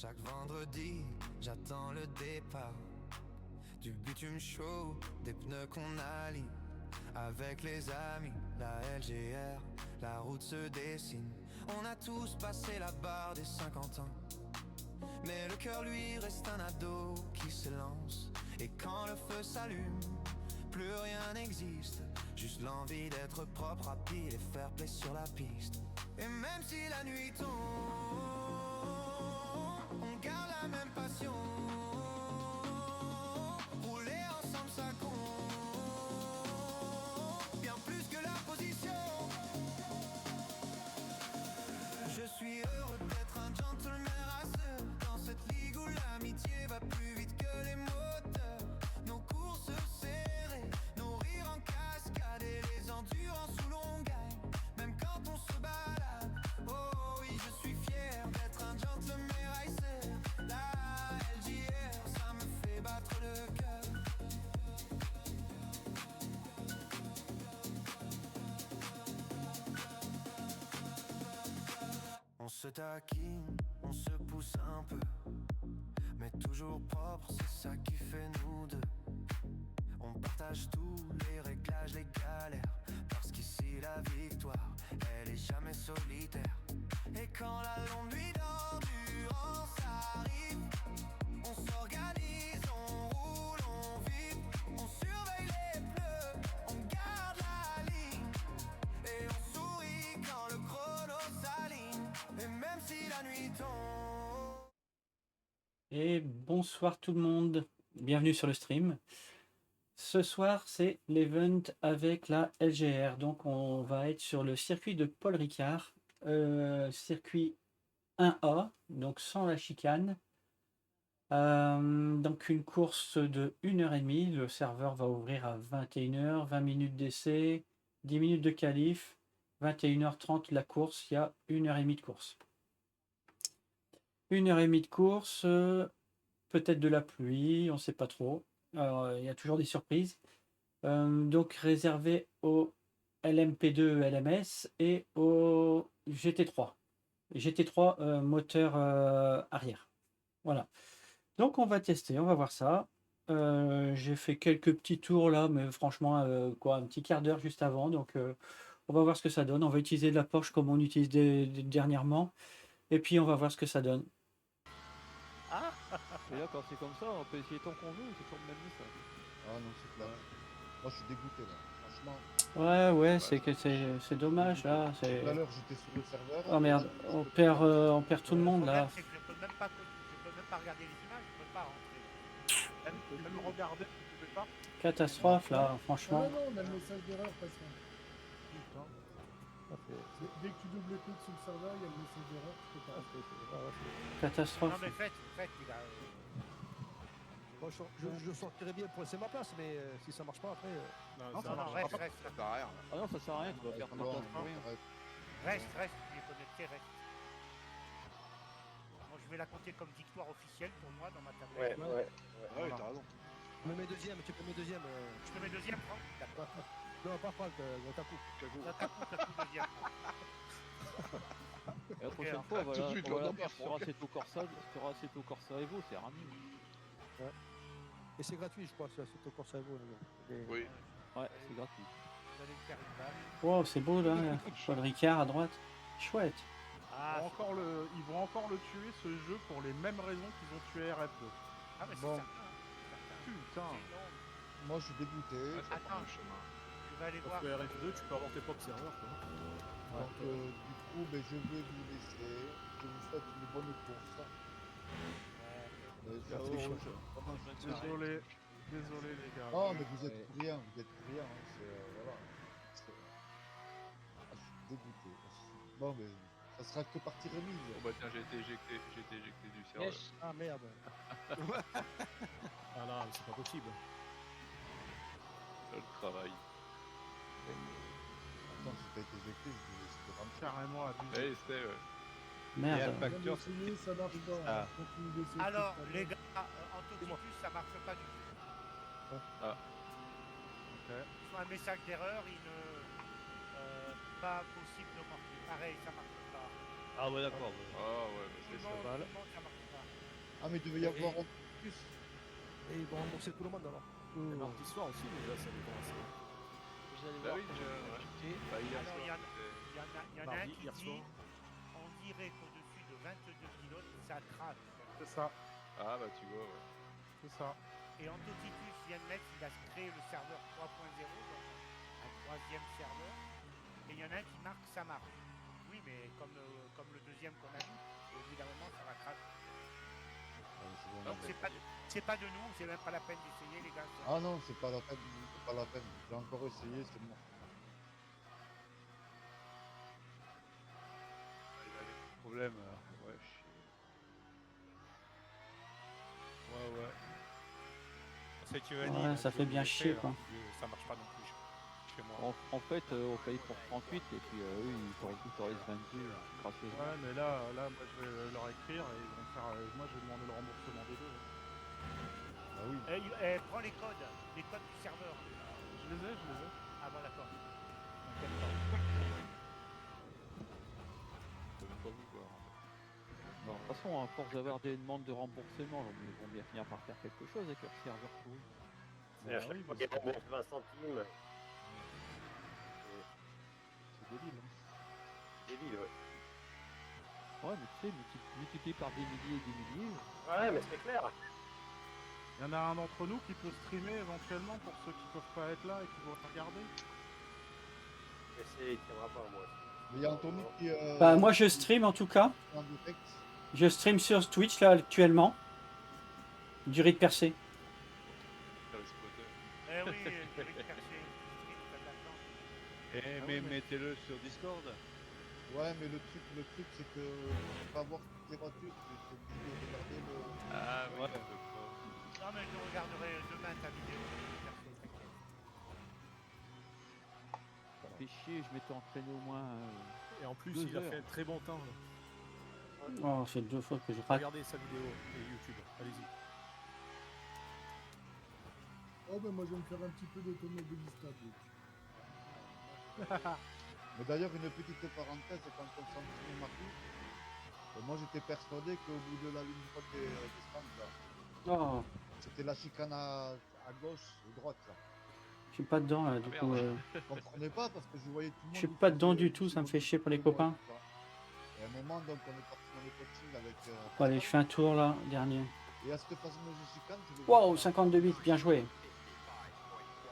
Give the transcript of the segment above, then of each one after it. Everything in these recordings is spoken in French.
Chaque vendredi, j'attends le départ. Du bitume chaud, des pneus qu'on allie. Avec les amis, la LGR, la route se dessine. On a tous passé la barre des 50 ans. Mais le cœur lui reste un ado qui s'élance. Et quand le feu s'allume, plus rien n'existe. Juste l'envie d'être propre, rapide et fair play sur la piste. Et même si la nuit tombe, on garde la même passion. Rouler ensemble ça compte, bien plus que la position. Je suis heureux d'être un gentleman raceur. Dans cette ligue où l'amitié va plus vite que les moteurs. Nos courses serrées, nos rires en cascade et les endurances où l'on gagne, même quand on se balade. Oh oui, je suis fier d'être un gentleman racer. La LGR, ça me fait battre le cœur. On se taquine, on se pousse un peu, mais toujours propre, c'est ça qui fait nous deux. On partage tous les réglages, les galères, parce qu'ici la victoire, elle est jamais solitaire. Et quand la longue nuit d'endurance arrive, on s'organise, on roule, on vibre, on surveille les pneus, on garde la ligne, et on sourit quand le chrono s'aligne, et même si la nuit tombe. Et bonsoir tout le monde, bienvenue sur le stream. Ce soir c'est l'event avec la LGR, donc on va être sur le circuit de Paul Ricard, circuit 1A, donc sans la chicane. Donc une course de 1h30, le serveur va ouvrir à 21h, 20 minutes d'essai, 10 minutes de qualif, 21h30 la course, il y a 1h30 de course. 1h30 de course, peut-être de la pluie, on ne sait pas trop. Alors, il y a toujours des surprises. Donc réservé au LMP2 LMS et au GT3. GT3 moteur arrière. Voilà. Donc on va tester, on va voir ça. J'ai fait quelques petits tours là, mais franchement, un petit quart d'heure juste avant. Donc on va voir ce que ça donne. On va utiliser de la Porsche comme on utilise dernièrement. Et puis on va voir ce que ça donne. Et là, quand c'est comme ça, on peut essayer tant qu'on veut, c'est toujours le même ça. Ah non, c'est clair. Moi, je suis dégoûté là. Franchement, Ouais, c'est dommage là. tout à l'heure, j'étais sur le serveur. Oh merde, on perd tout le monde là. Le problème, c'est que je peux même pas regarder les images, je peux pas rentrer. Même regarder, je peux pas. Catastrophe là, franchement. Non, on a le message d'erreur, patient. Putain. Dès que tu doubles cliques sur le serveur, il y a le message d'erreur, tu peux pas. Catastrophe. Non mais faites, il a... Bon, je sortirais bien pour laisser ma place, mais si ça marche pas après. Non, reste. Ça sert à rien. Ah non, ça sert à rien, tu vas perdre ton temps pour rien. Reste, tu es connecté, reste. Moi, je vais la compter comme victoire officielle pour moi dans ma tablette. Ouais, t'as raison. Tu peux mettre deuxième. Je te mets deuxième, Franck. D'accord. Non, pas Franck, Taku. Taku deuxième. Et la prochaine fois, voilà, sur Assetto Corsa Evo, c'est rami. Ouais. Et c'est gratuit, je crois, sur Assetto Corsa Evo. Oui. Ouais, c'est gratuit. Vous allez me faire une balle. Wow, c'est beau là, Paul Ricard à droite. Chouette. Ils vont encore le tuer ce jeu pour les mêmes raisons qu'ils ont tué RF2. Ah mais Bon. c'est certain. Putain. Moi, je suis dégoûté. Attends, je vais aller voir. Parce que RF2, tu peux avoir tes propres serveurs. Donc, du coup, je vais vous laisser. Je vous souhaite une bonne course. Désolé les gars. Non, mais vous êtes rien. Hein. Voilà. Je suis dégoûté. Bon, mais ça sera que partie remise. Bon bah tiens, j'ai été éjecté du serveur. Yes. Ah merde. Ah là, c'est pas possible. Le travail. Attends, si t'as été éjecté, je vais rentrer. Carrément abusé. Ouais, c'était... Merde. Facteur, ça marche pas. Continue d'essayer. Alors, les gars, Antoticus, ça marche pas du tout. Ah. Ok. Ils font un message d'erreur, pas possible de marquer. Pareil, ça marche pas. Ah ouais, d'accord. Ah ouais, mais c'est ça. Ça marche pas. Ah, mais il devait y avoir en plus. Et ils vont rembourser tout le monde alors. Et mardi soir aussi, déjà, ça avait commencé. J'allais Bah voir oui, quand je- j'ai Bah, hier Alors, soir, il y en c'était- a un Mardi, qui hier dit soir. on dirait qu'au-dessus de 22 pilotes, ça craque. C'est ça, Ah bah tu vois, ouais. c'est ça. Et Antotitus vient de mettre, il a créé le serveur 3.0, donc un troisième serveur. Et il y en a un qui marque ça marche. Oui, mais comme le deuxième qu'on a vu, au bout d'un moment, ça va craquer. Donc c'est pas de nous, c'est même pas la peine d'essayer, les gars. Ah non, c'est pas la peine, c'est pas la peine. J'ai encore essayé, c'est mort. Il avait des problèmes. Ouais, ouais. C'est Ouais, ça fait bien chier, quoi. Ça marche pas non plus chez moi. En fait, on paye pour 38 et puis eux, ils t'autorisent 22 gracieusement. Ouais, mais là, moi je vais leur écrire et ils vont faire. Moi je vais demander le remboursement des deux. Ah oui. Prends les codes du serveur. Je les ai. Ah bon, d'accord. Je peux même pas vous voir. De toute façon, à force d'avoir des demandes de remboursement, ils vont bien finir par faire quelque chose avec leur serveur pourri. Mais oui, Chaque fois qu'ils remboursent 20 centimes, C'est débile. Hein. c'est débile, ouais. Ouais, mais tu sais, multiplié par des milliers et des milliers. Ouais, mais c'est clair. il y en a un d'entre nous qui peut streamer éventuellement pour ceux qui peuvent pas être là et qui vont regarder. Mais il tiendra pas, moi. Mais il y a Anthony qui. Bah, moi, je stream en tout cas. en direct. Je stream sur Twitch là actuellement. Du riz percé. Ça va spotter. Eh oui, Eric Perché, Mais mettez-le sur Discord. Ouais, mais le truc c'est que pour pas voir toutes les voitures, je suis obligé de regarder le. Ah oui, Ouais. d'accord. Non, mais je regarderai demain ta vidéo. Perché, t'inquiète. Ça fait chier, je m'étais entraîné au moins. Et en plus, 2 il a heures. fait un très bon temps. Là. Oh, c'est 2 fois que je rate. Regardez sa vidéo et YouTube. Allez-y. Oh, ben moi, je vais me faire un petit peu d'automobiliste. Mais d'ailleurs, une petite parenthèse, quand on s'entraînait Marco, moi j'étais persuadé qu'au bout de la ligne droite des stands, là, Oh, c'était la chicane à gauche et droite. Là. je suis pas dedans là, du Ah, coup. merde. Je comprenais pas parce que je voyais tout le monde. Je suis il pas faisait dedans du tout, ça me fait chier pour les droite, copains. tout ça. Et à un moment, donc, on est parti dans le coaching avec. Bon, allez, je fais un tour là, dernier. Et à cette fameuse chicane, je le Waouh, vois. 52 bits, bien joué.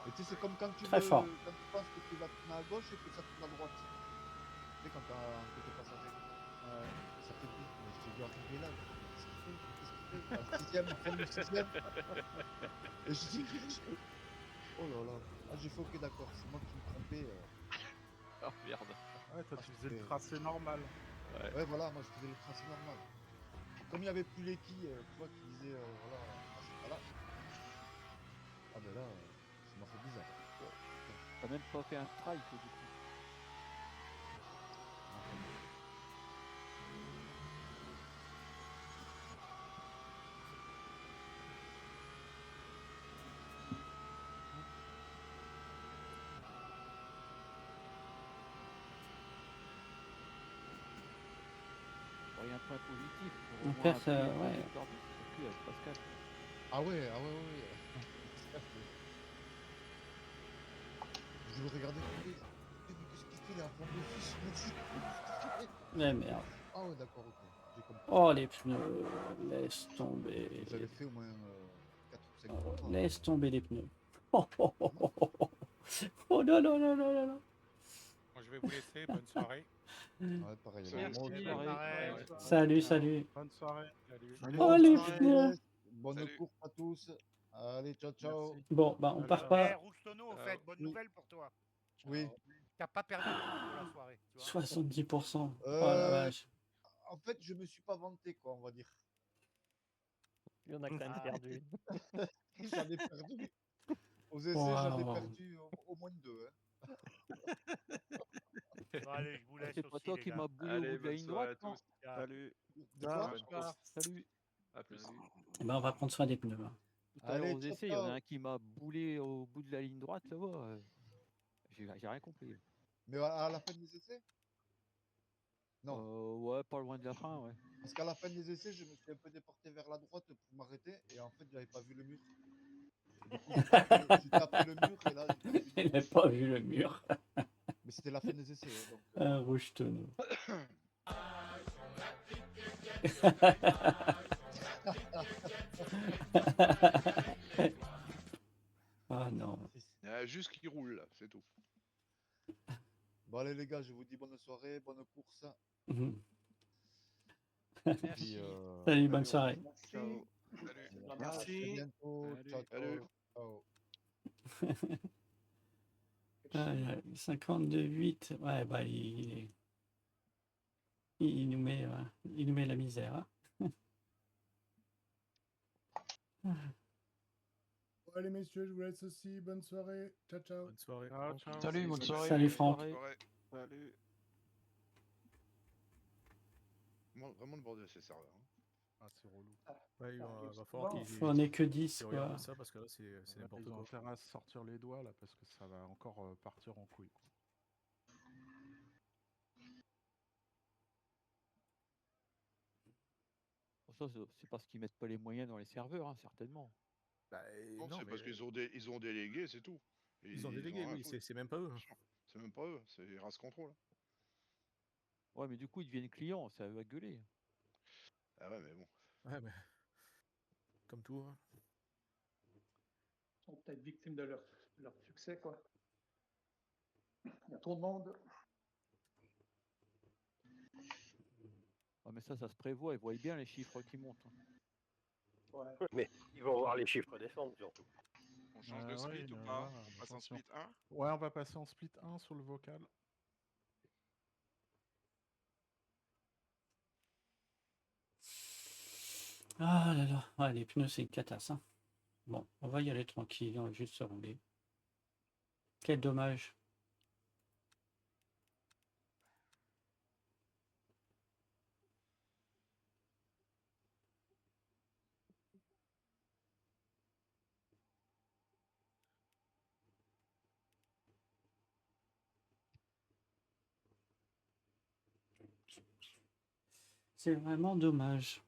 Et tu sais, c'est comme quand tu Très fort. quand tu penses que tu vas tourner à gauche et que ça tourne à droite. Tu sais, quand t'es passager. Ça fait plus. Mais je t'ai vu arriver là. Qu'est-ce qu'il fait? À le 6ème, fin du 6ème. Et je dis, oh là là. Ah, j'ai fait ok, d'accord. C'est moi qui me trompais. Ah merde. Ouais, toi tu faisais le tracé normal. Ouais, voilà, moi je faisais le tracé normal. Comme il n'y avait plus les quilles, tu vois, qui disaient, voilà, ah, c'est pas là. Ah, ben là, ça m'a fait bizarre. T'as même pas fait un strike du coup. Bon, il y a un point positif. Pour Mon au moins père, appuyer ça- sur ouais. le victoire du circuit avec Pascal. Ah ouais. Je le regardais courir. Mais qu'est-ce qu'il fait là? Prendre le fiche. Mais merde. Ah ouais, d'accord, ok. J'ai compris. Oh, les pneus. Laisse tomber. J'avais fait au moins 4 ou 5 fois. Laisse tomber les pneus. Oh, oh, oh, oh, oh, oh. Oh non, non, non, non, non, non. Moi, je vais vous laisser. Bonne soirée. Ouais, pareil. Merci. Moi aussi. Pareil. Salut, salut. Bonne soirée. Salut. Allez, Oh, bonne les soirée. pneus. Bonne Salut. course à tous. Allez, ciao, ciao. Merci. Bon, bah, on part Eh, pas. Roustono, au fait, bonne nouvelle pour toi. Oui. T'as pas perdu le cours de la soirée. Tu vois. 70%. Oh la vache. En fait, je me suis pas vanté, quoi, on va dire. Il y en a quand même perdu. J'en ai perdu. Aux essais, Wow. j'en ai perdu au moins 2. Hein. Bon, allez, je vous laisse C'est pas aussi, toi les qui gars. m'as boulé au Allez, bout de la bonne ligne soirée à droite, non? tous. Ah. Salut. De quoi? Bonne course. Salut. À plus. Eh ben, on va prendre soin des pneus. Hein. Tout à l'heure Allez, aux ciao, essais, il y en a ciao. un qui m'a boulé au bout de la ligne droite, là, j'ai rien compris. Mais à la fin des essais? Non. Ouais, pas loin de la fin, ouais. Parce qu'à la fin des essais, je me suis un peu déporté vers la droite pour m'arrêter et en fait, j'avais pas vu le mur. Et du coup, j'ai tapé le mur et là, j'ai fini. Il n'a pas vu le mur. Mais c'était la fin des essais, hein, donc. Un rouge tonneau. Ah non. Juste qu'il roule, là, c'est tout. Bon, allez, les gars, je vous dis bonne soirée, bonne course. Mhm. Merci. Salut, bonne soirée. Ciao. Salut. À Merci. bientôt. Ciao, Salut. ciao. 52-8. Ouais, bah, il nous met la misère. Hein. Bon, allez, messieurs, je vous laisse aussi. Bonne soirée. Ciao, ciao. Bonne soirée. Ah, ciao. Salut, bonne soirée. Salut, Franck. Ouais. Salut. Vraiment le bordel, ces serveurs. Hein. Ah, c'est relou. Ouais, il va falloir qu'ils On est que 10, qu'ils quoi. regardent ça parce que là, c'est Là, n'importe ils ont quoi. intérêt à se sortir les doigts, là, parce que ça va encore partir en couille, quoi. Ça, c'est parce qu'ils mettent pas les moyens dans les serveurs, hein, certainement. Bah, Non, c'est parce qu'ils ont délégué, c'est tout. Ils ont délégué, rien à oui, foutre. c'est même pas eux. C'est même pas eux, c'est Race Control. Ouais, mais du coup, ils deviennent clients, ça va gueuler. Ah ouais, mais bon. Ouais, mais comme tout. Hein. Ils sont peut-être victimes de leur succès, quoi. Il y a trop de monde. Ah, mais ça se prévoit, ils voient bien les chiffres qui montent. Hein. Ouais. Mais ils vont voir les chiffres descendre surtout. On change de split ou pas? On passe en split 1? Ouais, on va passer en split 1 sur le vocal. Ah là là. Ouais, les pneus, c'est une catasse. Hein. Bon, on va y aller tranquille. On va juste se rouler. Quel dommage. C'est vraiment dommage.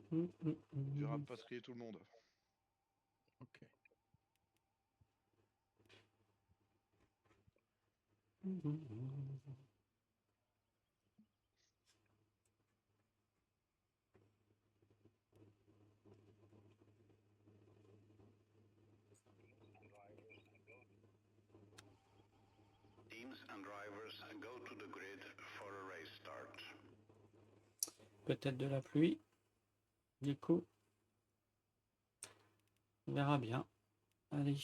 Tu rapatrier tout le monde. Ok. Peut-être de la pluie. Du coup, on verra bien. Allez.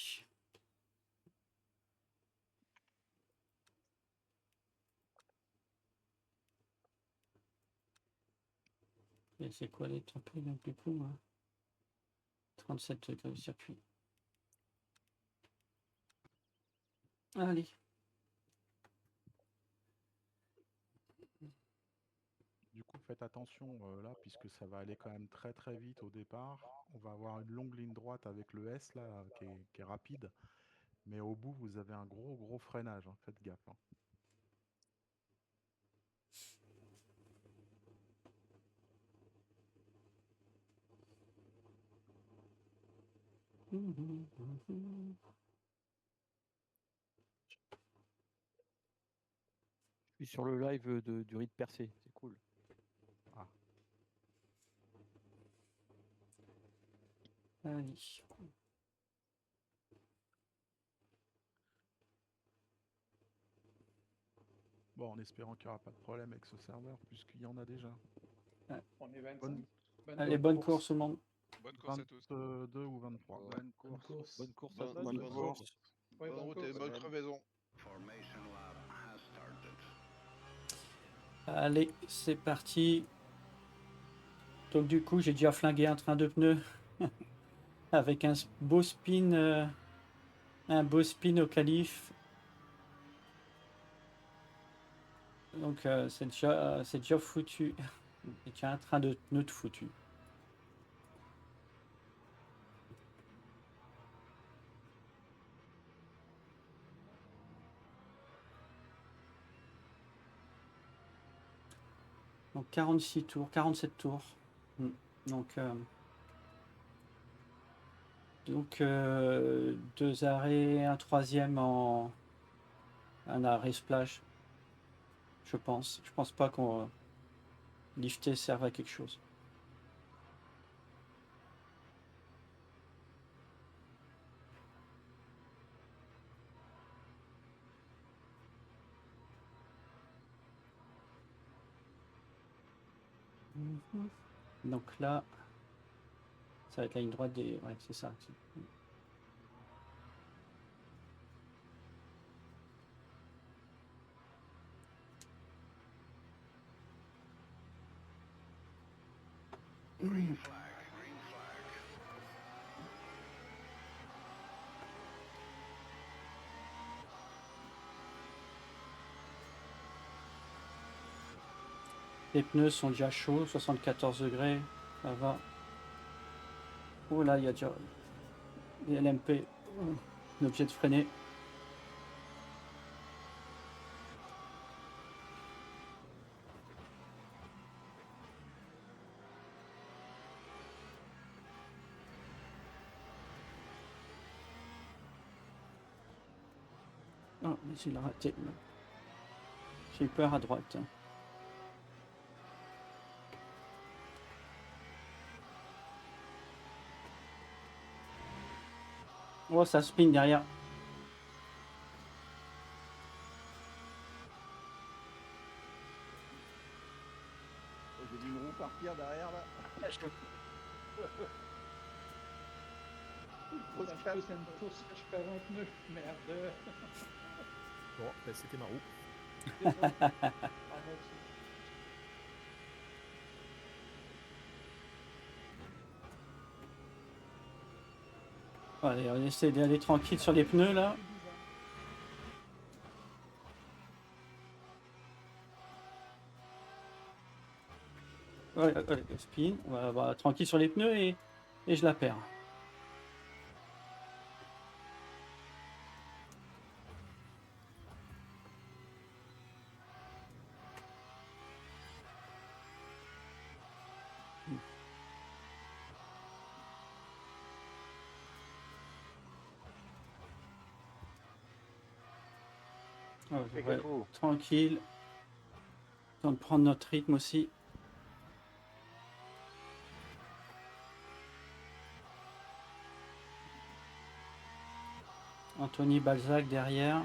Et c'est quoi les températures du coup? 37 degrés de circuit. Allez. Du coup, faites attention là, puisque ça va aller quand même très très vite au départ. On va avoir une longue ligne droite avec le S là, qui est rapide. Mais au bout, vous avez un gros freinage. Hein. Faites gaffe. Hein. Je suis sur le live du rite percé, c'est cool. Ah. Allez. Bon, en espérant qu'il n'y aura pas de problème avec ce serveur, puisqu'il y en a déjà. On est 25. Bonne- Allez, bonne course tout le monde. Bonne course à tous. 22 ou 23. Bonne Bonne course. Bonne course à Bonne, toi. bonne Bonne route. course. Ouais, Bonne bonne route et course. bonne crevaison. Allez, c'est parti. Donc du coup, j'ai déjà flingué un train de pneus avec un beau spin, au calife. Donc c'est déjà foutu. C'est déjà un train de pneus de foutu. Donc 46 tours, 47 tours. Donc 2 arrêts, un troisième en un arrêt splash. Je pense. Je pense pas qu'on lifter serve à quelque chose. Donc là, ça va être la ligne droite des... Ouais, c'est ça. Les pneus sont déjà chauds, 74 degrés, ça va. Oh là, il y a déjà les LMP. On est obligé de freiner. Oh, mais j'ai raté. J'ai peur à droite. Oh, ça spin derrière. J'ai vu une roue partir derrière là. Ça fait une course que je perds un pneu. Merde. Bon, ben, c'était ma roue. Désolé. Ah, moi aussi. Allez, on essaie d'aller tranquille sur les pneus là. Ouais, spin, voilà, tranquille sur les pneus et je la perds. Ouais, tranquille. Temps de prendre notre rythme aussi. Anthony Balzac derrière.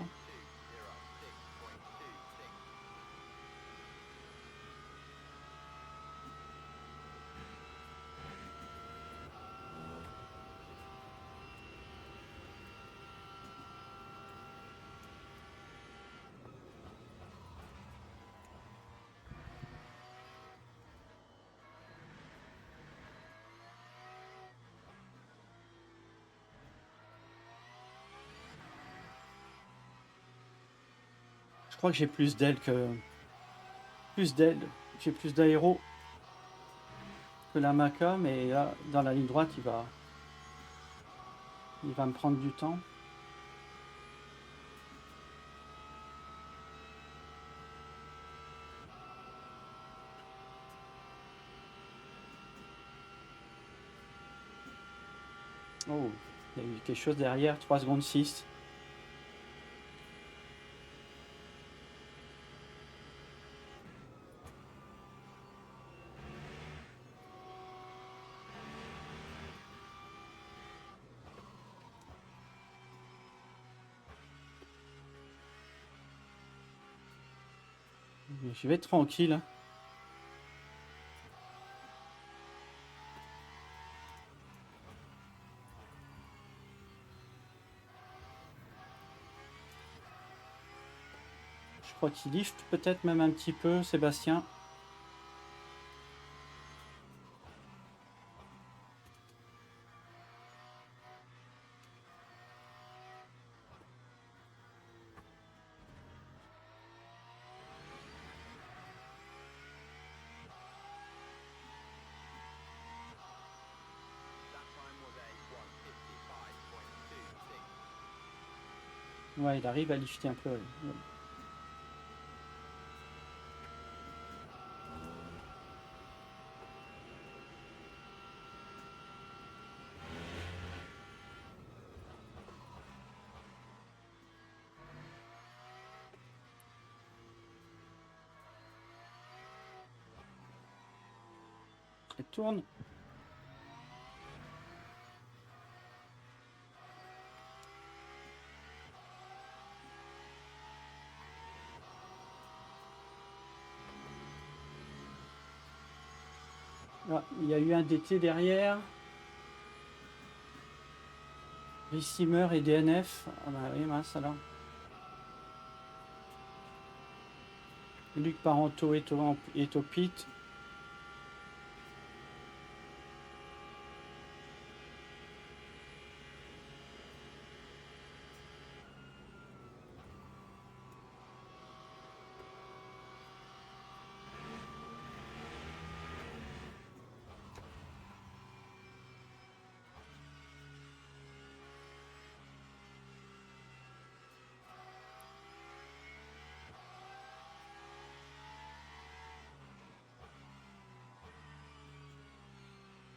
Je crois que j'ai plus d'aile que... J'ai plus d'aéro que la Maca, mais là, dans la ligne droite, il va me prendre du temps. Oh, il y a eu quelque chose derrière, 3 secondes 6. Je vais être tranquille. Hein. Je crois qu'il lift peut-être même un petit peu, Sébastien. Ouais, il arrive à lifter un peu. Ouais. Elle tourne. Ah, il y a eu un DT derrière. Rissimeur et DNF. Ah bah oui, mince alors. Luc Parenteau est au pit.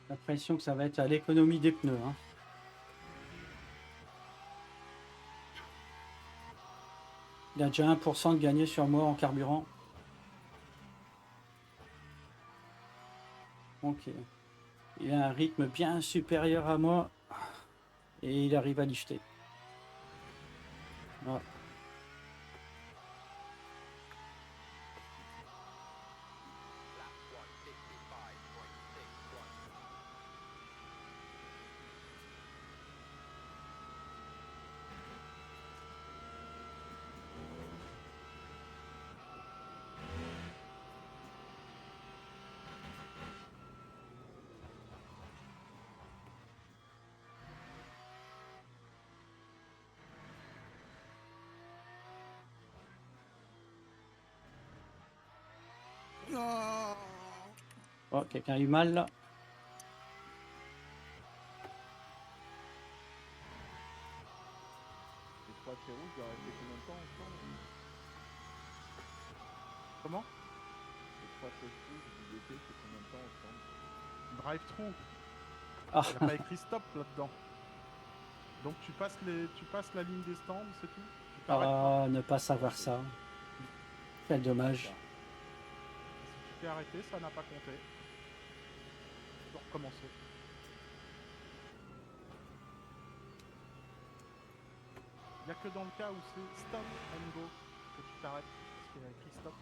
L'impression que ça va être à l'économie des pneus. Hein. Il a déjà 1% de gagné sur moi en carburant. Ok. Il a un rythme bien supérieur à moi. Et il arrive à lifter. Voilà. Oh, quelqu'un a eu mal là. Les trois chez rouge, il doit rester combien de temps ensemble? Comment? Les trois chez rouge du DT, c'est combien de temps ensemble? Drive-through. Ah. Il n'y a pas écrit stop là-dedans. Donc tu passes la ligne des stands, c'est tout. Tu t'arrêtes pas. Ah, ne pas savoir ça. Quel dommage. Si tu t'es arrêté, ça n'a pas compté. Tu dois recommencer. Il n'y a que dans le cas où c'est stop and go que tu t'arrêtes. Parce qu'il y a écrit stop.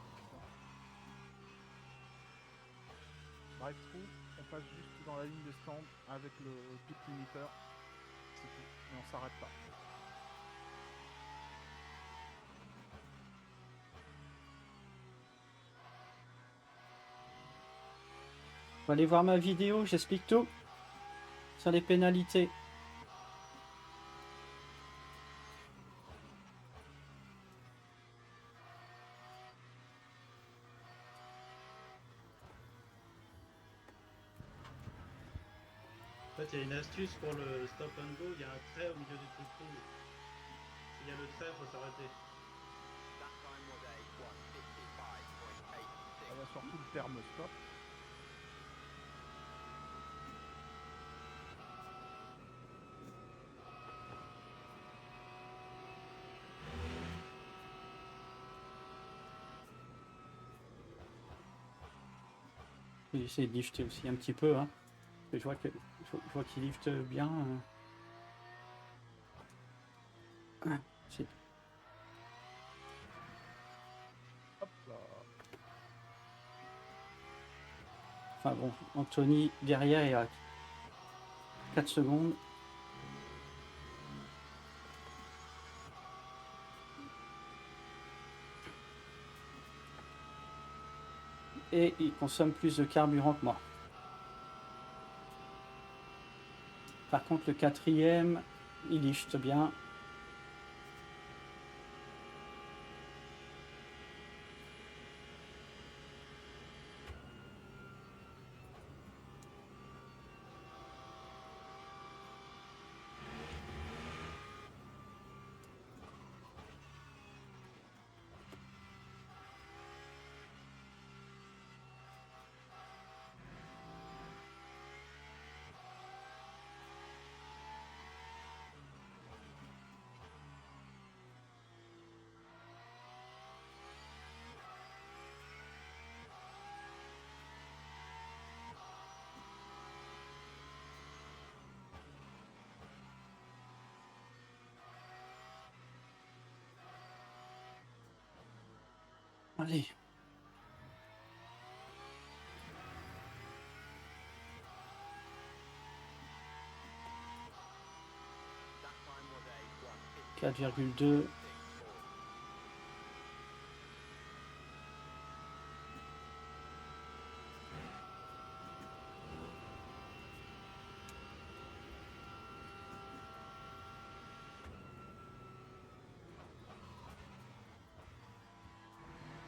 Drive-through, on passe juste dans la ligne des stands avec le pit limiter. C'est tout. Et on s'arrête pas. Vous allez voir ma vidéo, j'explique tout sur les pénalités. En fait, il y a une astuce pour le stop and go, il y a un trait au milieu du truc rouge. S'il y a le trait, il faut s'arrêter. Il y a surtout le terme stop. Je vais essayer de lifter aussi un petit peu. Hein. Je vois qu'il lifte bien. Hop là. Enfin bon, Anthony derrière est à 4 secondes. Et il consomme plus de carburant que moi. Par contre, le quatrième, il lichte bien. Allez. « 4,2 ».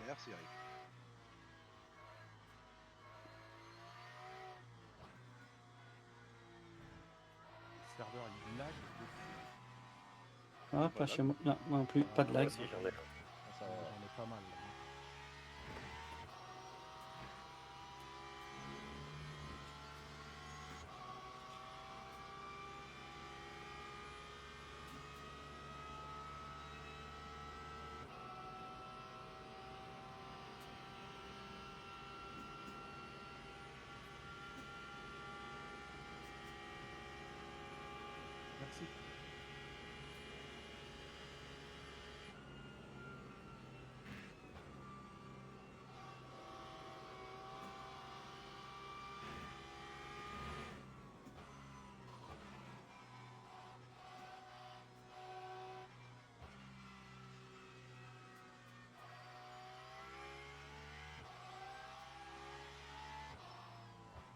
Merci Eric. Le serveur il lag. Ah, pas chez moi. Non, moi non plus, pas de lag. Si, j'en ai. J'en ai pas mal. Là. Merci.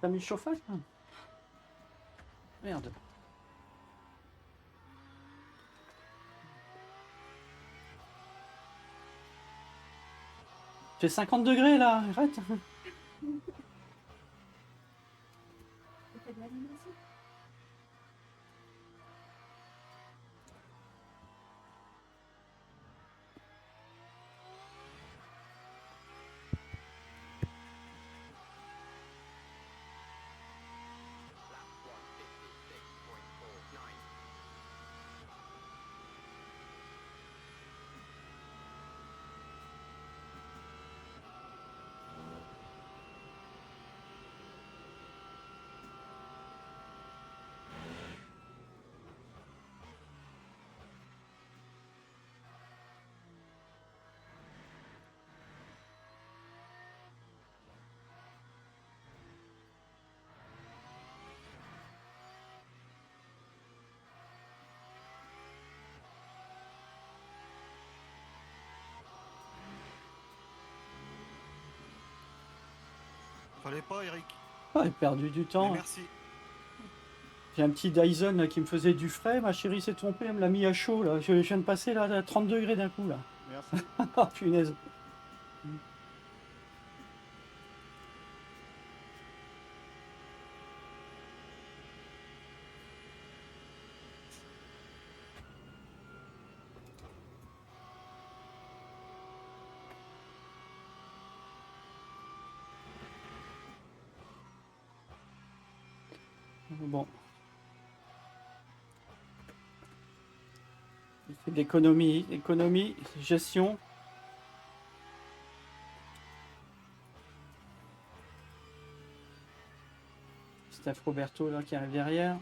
T'as mis le chauffage là? Merde. Fait 50 degrés là, arrête. Fallait pas, Eric. Ah, j'ai perdu du temps. Mais merci. J'ai un petit Dyson là, qui me faisait du frais. Ma chérie s'est trompée, elle me l'a mis à chaud là. Je viens de passer là à 30 degrés d'un coup là. Merci. Ah punaise. Bon. Il fait de l'économie, économie, gestion. Steph Roberto là qui arrive derrière.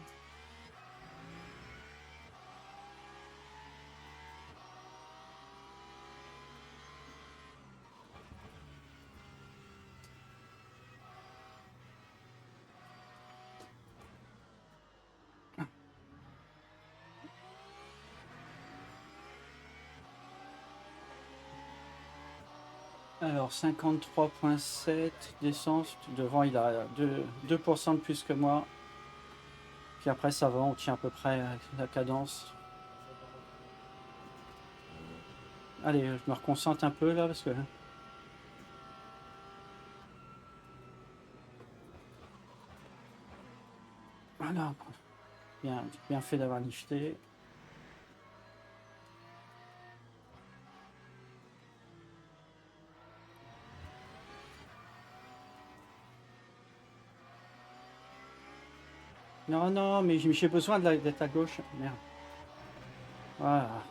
Alors 53,7 d'essence. Devant, il a 2% de plus que moi. Puis après, ça va, on tient à peu près la cadence. Allez, je me reconcentre un peu là parce que. Voilà. Bien fait d'avoir lifté. Non, non, mais j'ai besoin d'être à gauche. Merde. Voilà.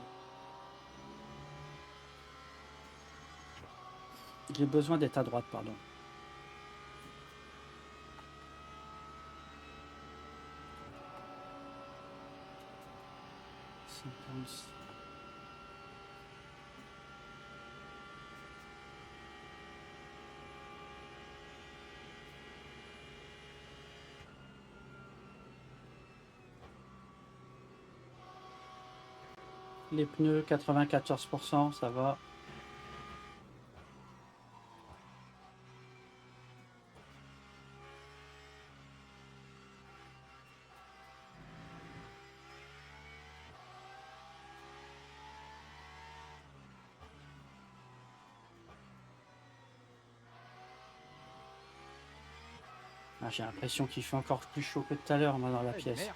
J'ai besoin d'être à droite, pardon. Les pneus, 94%, ça va. Ah, j'ai l'impression qu'il fait encore plus chaud que tout à l'heure, moi, dans la pièce.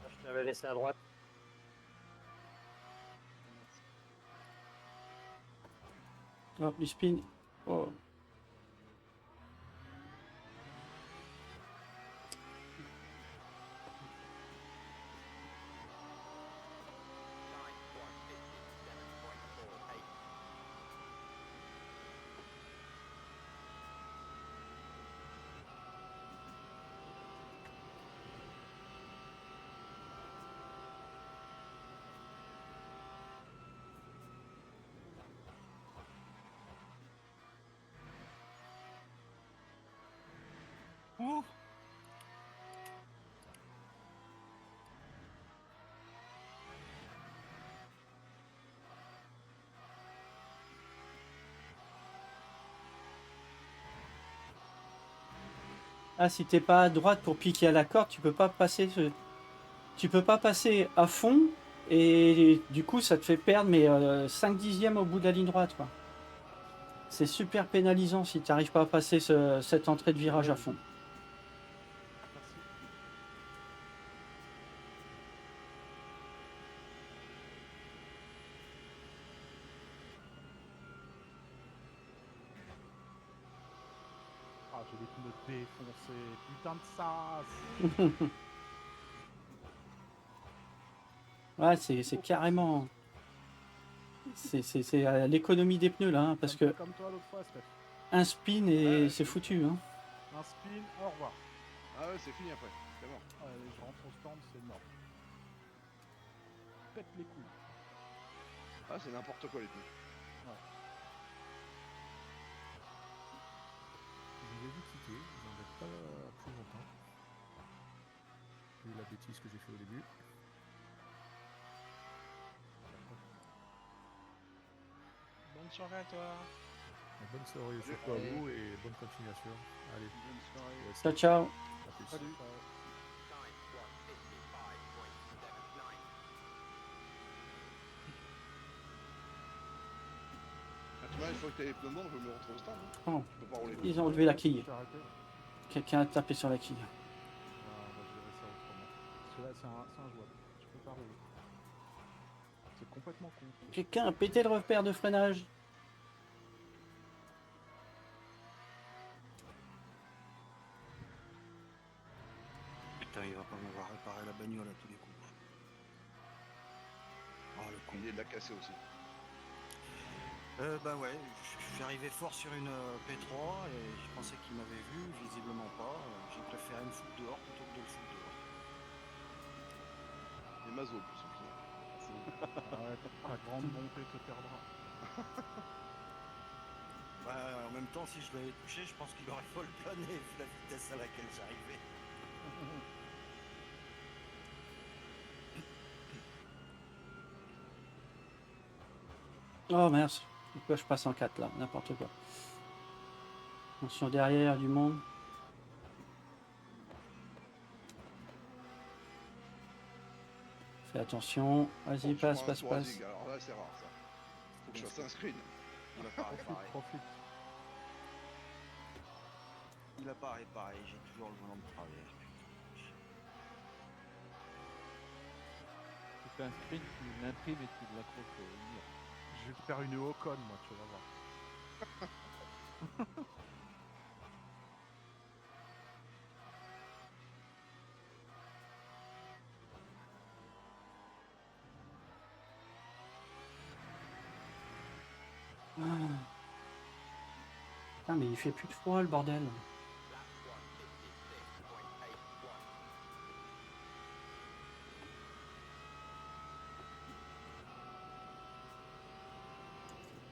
Je t'avais laissé à droite. Hop, du spin. Oh. Ouh. Ah, si t'es pas à droite pour piquer à la corde, tu peux pas passer à fond et du coup ça te fait perdre 5 dixièmes au bout de la ligne droite, quoi. C'est super pénalisant si tu n'arrives pas à passer cette entrée de virage à fond. Ah, j'ai les pneus défoncés, putain de sas. Ouais, c'est carrément. C'est à l'économie des pneus là, hein, parce que Comme toi l'autre fois, Steph. un spin et Ouais, c'est foutu. Hein. Un spin, au revoir. Ah ouais, c'est fini après. C'est bon. Allez, je rentre au stand, c'est mort. Pète les couilles. Ah, c'est n'importe quoi les pneus. Ouais. Je les ai vus quitter, ils n'en mettent pas plus longtemps. Vu la bêtise que j'ai fait au début. Bonne soirée à toi. Bonne soirée surtout à vous et bonne continuation. Allez. Bonne soirée. Ciao, ciao. À plus. Salut. Ah, tu vois, une fois que t'as les pneus bons, je me retrouve au stand. Hein. Oh, Je peux pas rouler. ils ont enlevé la quille. J'ai arrêté. Quelqu'un a tapé sur la quille. Ah, on va gérer ça autrement. Parce que là, c'est injouable. Je peux pas rouler. C'est complètement con. Quelqu'un a pété le repère de freinage. Putain, il va pas m'avoir réparé la bagnole à tous les coups. Oh, le con. Il est de la casser aussi. Bah ouais, je suis arrivé fort sur une P3 et je pensais qu'il m'avait vu, visiblement pas. J'ai préféré me foutre dehors plutôt que de le foutre dehors. Et Mazo en plus. Arrête, ta grande montée te perdra. Bah, en même temps, si je l'avais touché, je pense qu'il aurait folle plané vu la vitesse à laquelle j'arrivais. Oh mince, pourquoi je passe en 4 là, n'importe quoi. Attention derrière du monde. Fais attention, vas-y, Tu passe, prends un passe, 3 passe. zig, alors là c'est rare ça. Faut que je fasse un screen. Il apparaît pareil. Profite. Il apparaît pareil, j'ai toujours le volant de travers. Tu fais un sprint, tu l'imprimes et tu l'accroches au mur. Je vais te faire une Ocon, moi, tu vas voir. Ah. Putain, mais il fait plus de froid le bordel.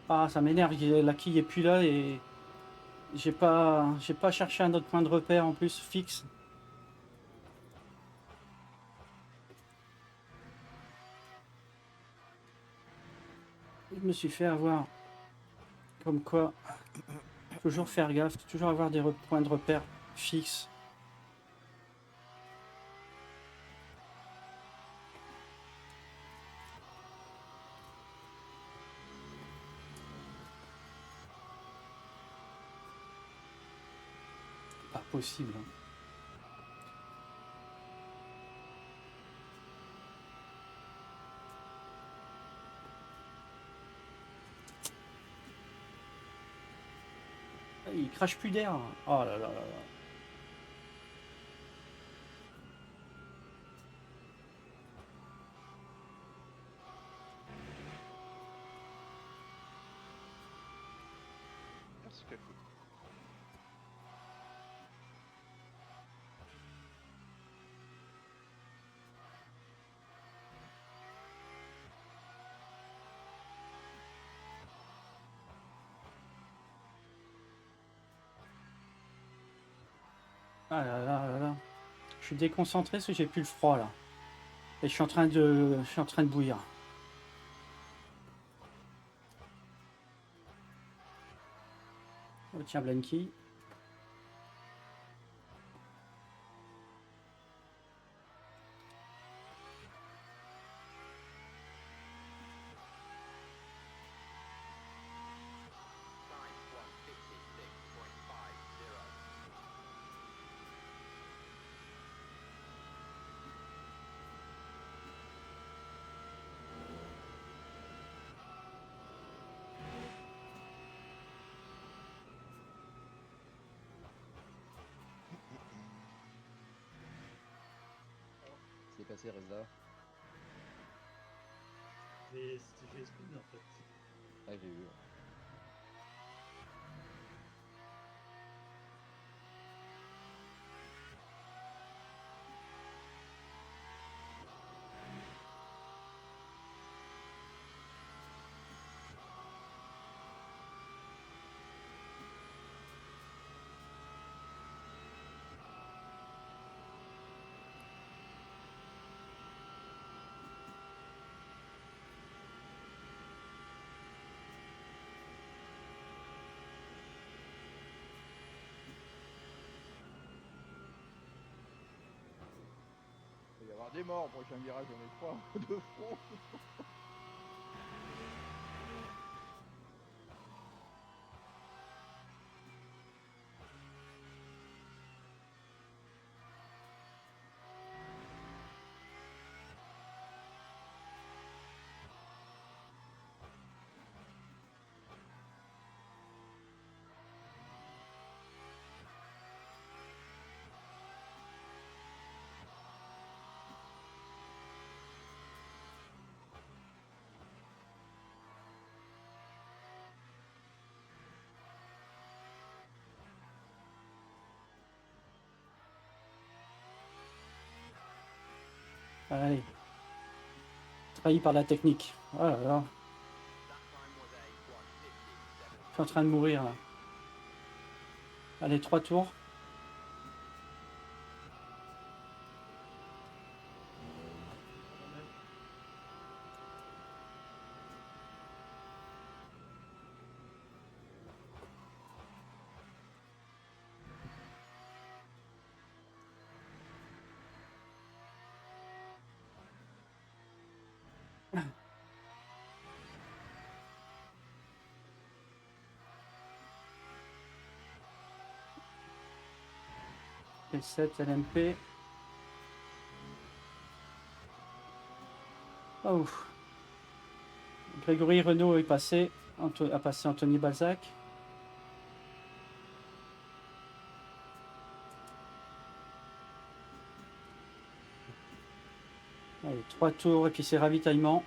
Ah, ça m'énerve, la quille est plus là et j'ai pas cherché un autre point de repère en plus fixe. Je me suis fait avoir. Comme quoi, toujours faire gaffe, toujours avoir des points de repère fixes. Pas possible. Il crache plus d'air. Oh là là là là. Merci Cafou. Ah là là là là. Je suis déconcentré parce que j'ai plus le froid là. Et je suis en train de bouillir. Oh, tiens, Blanky. C'est passé Reza. J'ai speed en fait. Ah, j'ai vu. Il va y avoir des morts au prochain virage, on est 3 de front. Allez. Trahi par la technique. Oh là là. Je suis en train de mourir là. Allez, 3 tours. L7, LMP. Oh. Grégory Renault est passé, a passé Anthony Balzac. Allez, 3 tours et puis c'est ravitaillement.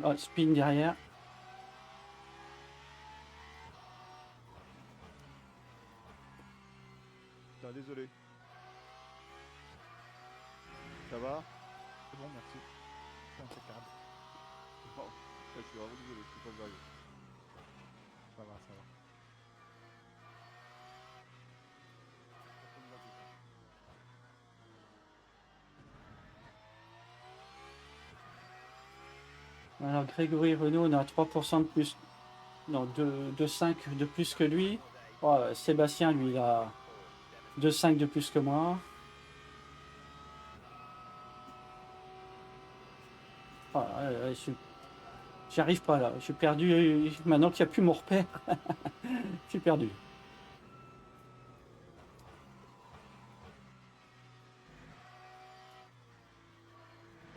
Oh, spin derrière. Putain, désolé. Ça va? C'est bon, merci. C'est impeccable. Oh, je suis vraiment désolé, je suis pas sérieux. Ça va, ça va. Alors Grégory Renault, on a 3% de plus. Non, 2,5 de plus que lui. Oh, Sébastien, lui, il a 2,5 de plus que moi. Oh, j'y arrive pas là. Je suis perdu. Maintenant qu'il n'y a plus mon repère, je suis perdu.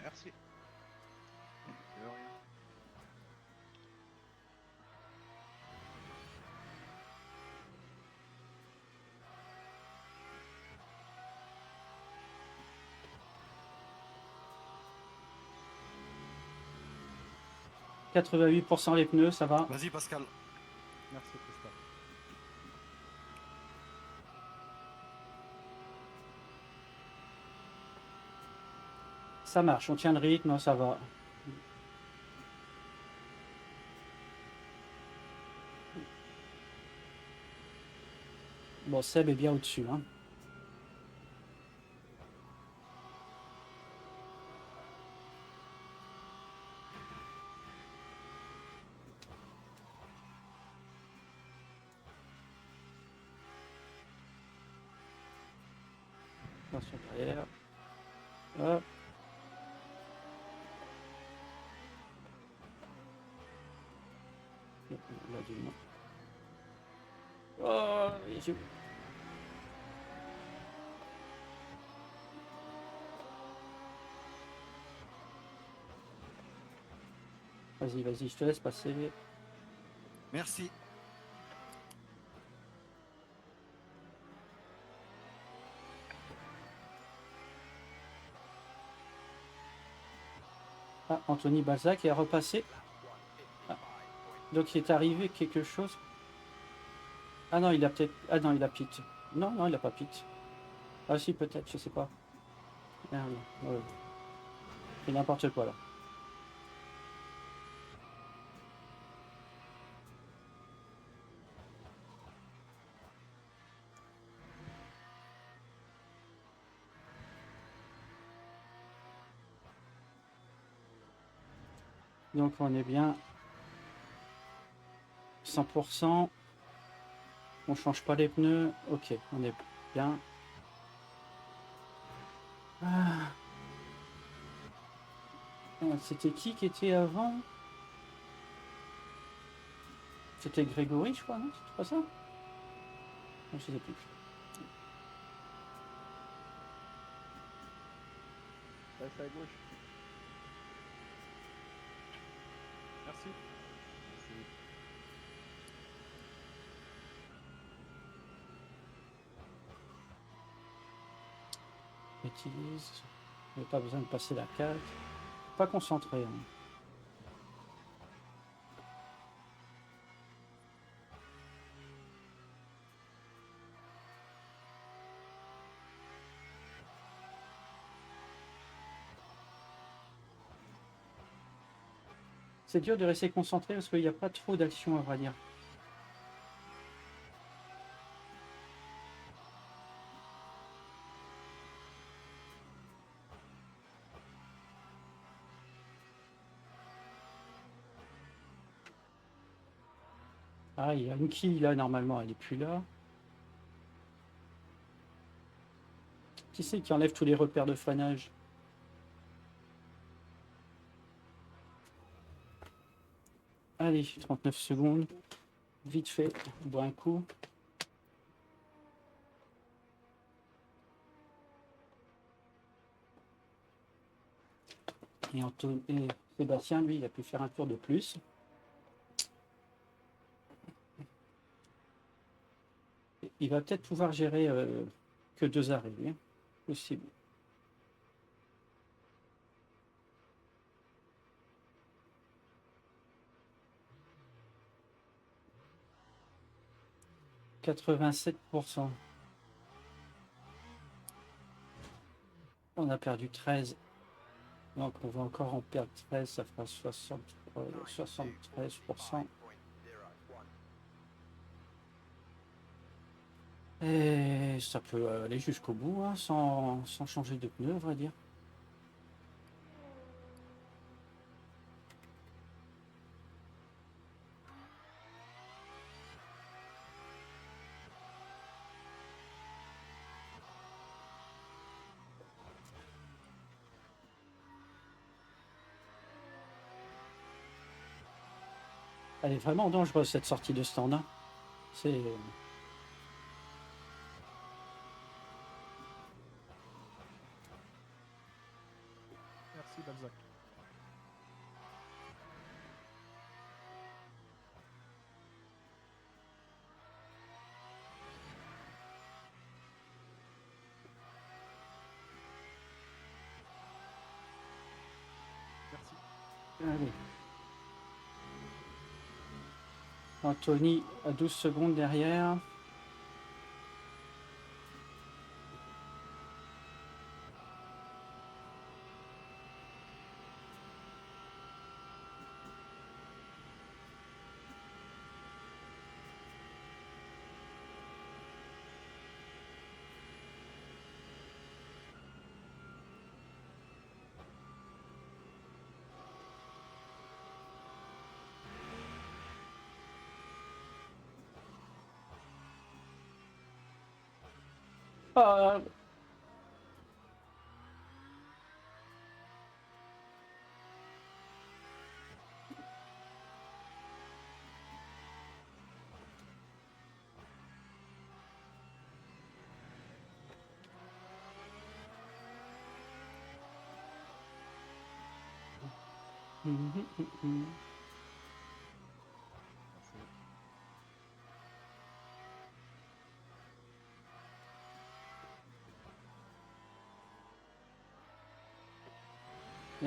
Merci. De rien. « 88% les pneus, ça va. Vas-y, Pascal. Merci, Christophe. Ça marche, on tient le rythme, ça va. Bon, Seb est bien au-dessus. Hein. Attention derrière. Hop. Là, du moins. Oh, Vas-y, vas-y, je te laisse passer. Merci. Ah, Anthony Balzac est repassé. Ah. Donc il est arrivé quelque chose. Ah non, il a peut-être... Ah non, il a pit. Non, non, il a pas pit. Ah si, peut-être, je sais pas. Ah, oui. Ouais. C'est n'importe quoi là. Donc on est bien 100%. On change pas les pneus. Ok, on est bien. Ah. C'était qui était avant? C'était Grégory, je crois, non? C'est pas ça? Non, je sais plus. Passe à gauche. Merci. Utilise. Il n'y a pas besoin de passer la case. Pas concentré. Hein. C'est dur de rester concentré parce qu'il n'y a pas trop d'action à vrai dire. Ah, il y a une quille là, normalement, elle est plus là. Qui c'est qui enlève tous les repères de freinage? Allez, 39 secondes. Vite fait, on boit un coup. Et Sébastien, lui, il a pu faire un tour de plus. Il va peut-être pouvoir gérer que 2 arrêts, lui, hein. Possible. « 87%. On a perdu 13. Donc on va encore en perdre 13, ça fera 73%. Et ça peut aller jusqu'au bout, hein, sans changer de pneu, à vrai dire. Elle est vraiment dangereuse cette sortie de stand, hein. C'est... Merci Balzac. Allez. Anthony à 12 secondes derrière. Ah,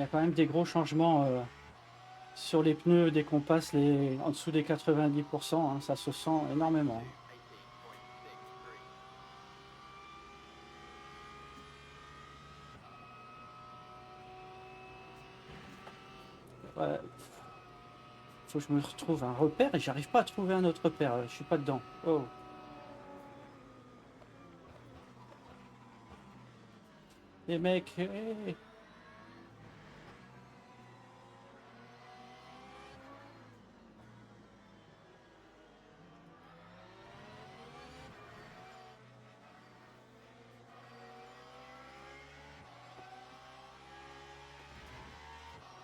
Il y a quand même des gros changements sur les pneus dès qu'on passe en dessous des 90%, hein, ça se sent énormément. Ouais. Faut que je me retrouve un repère et j'arrive pas à trouver un autre repère, je suis pas dedans. Oh. Les mecs, hey.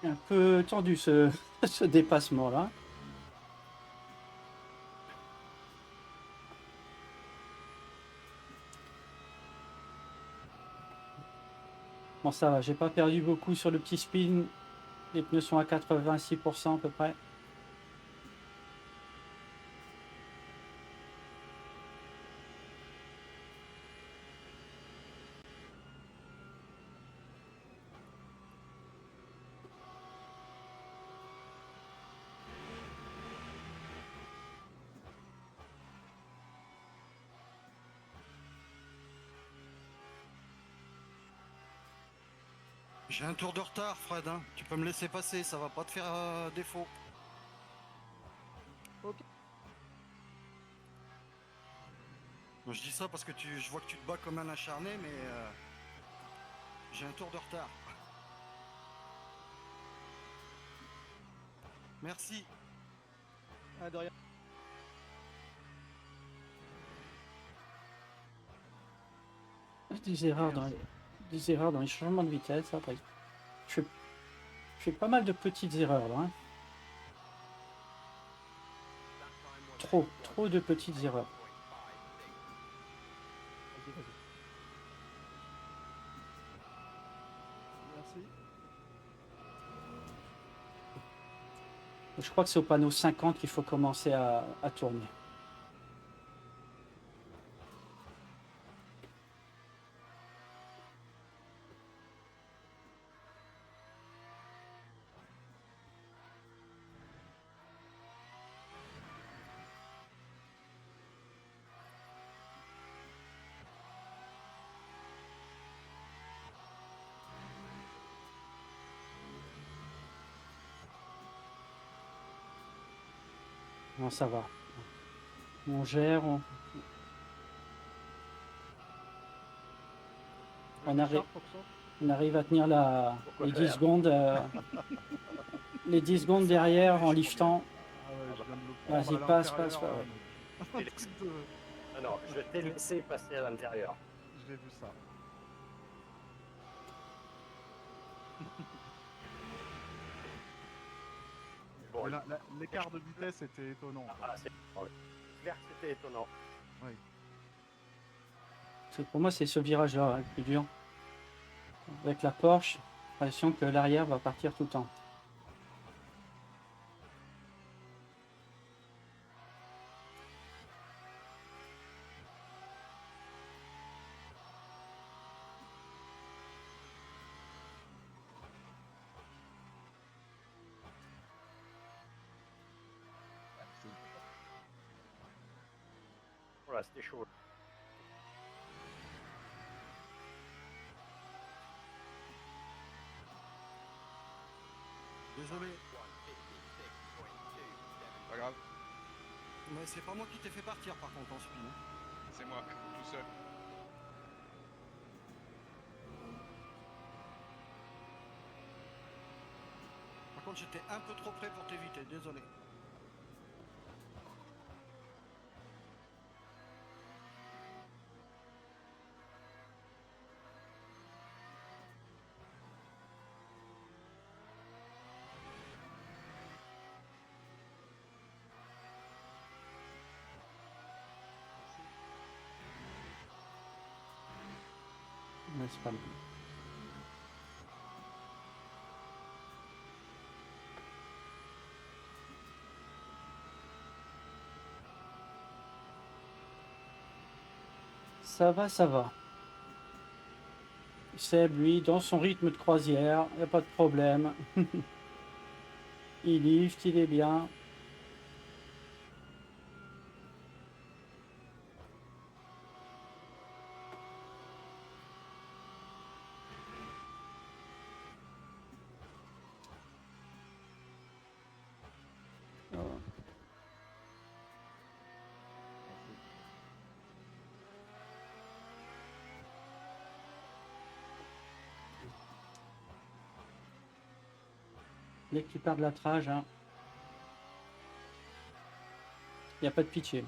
Un peu tendu ce dépassement là. Bon, ça va, j'ai pas perdu beaucoup sur le petit spin. Les pneus sont à 86% à peu près. J'ai un tour de retard, Fred, hein. Tu peux me laisser passer, ça va pas te faire défaut. Ok. Bon, je dis ça parce que je vois que tu te bats comme un acharné, mais j'ai un tour de retard. Merci. Ah, de rien. des erreurs dans les changements de vitesse. Après, je fais pas mal de petites erreurs là. Hein. Trop de petites erreurs. Vas-y, vas-y. Merci. Je crois que c'est au panneau 50 qu'il faut commencer à tourner. Non, ça va. On gère, on arrive à tenir les 10 secondes, les 10 secondes derrière en liftant. Ah ouais, je viens de le Vas-y, prendre à passe. l'intérieur, Il est- Ah non, je t'ai laissé passer à l'intérieur. J'ai vu ça. Bon, Mais l'écart de vitesse était étonnant. Ah, c'est clair que c'était étonnant. Oui. Parce que pour moi, c'est ce virage-là hein, le plus dur. Avec la Porsche, j'ai l'impression que l'arrière va partir tout le temps. Voilà, c'était chaud. Désolé. Pas grave, Mais c'est pas moi qui t'ai fait partir par contre en spin. c'est moi, tout seul. Par contre j'étais un peu trop près pour t'éviter, désolé. Mais c'est pas mal. Ça va. Seb, lui, dans son rythme de croisière, il n'y a pas de problème. Il lift, il est bien. Dès que tu perds de la trage, hein, il n'y a pas de pitié.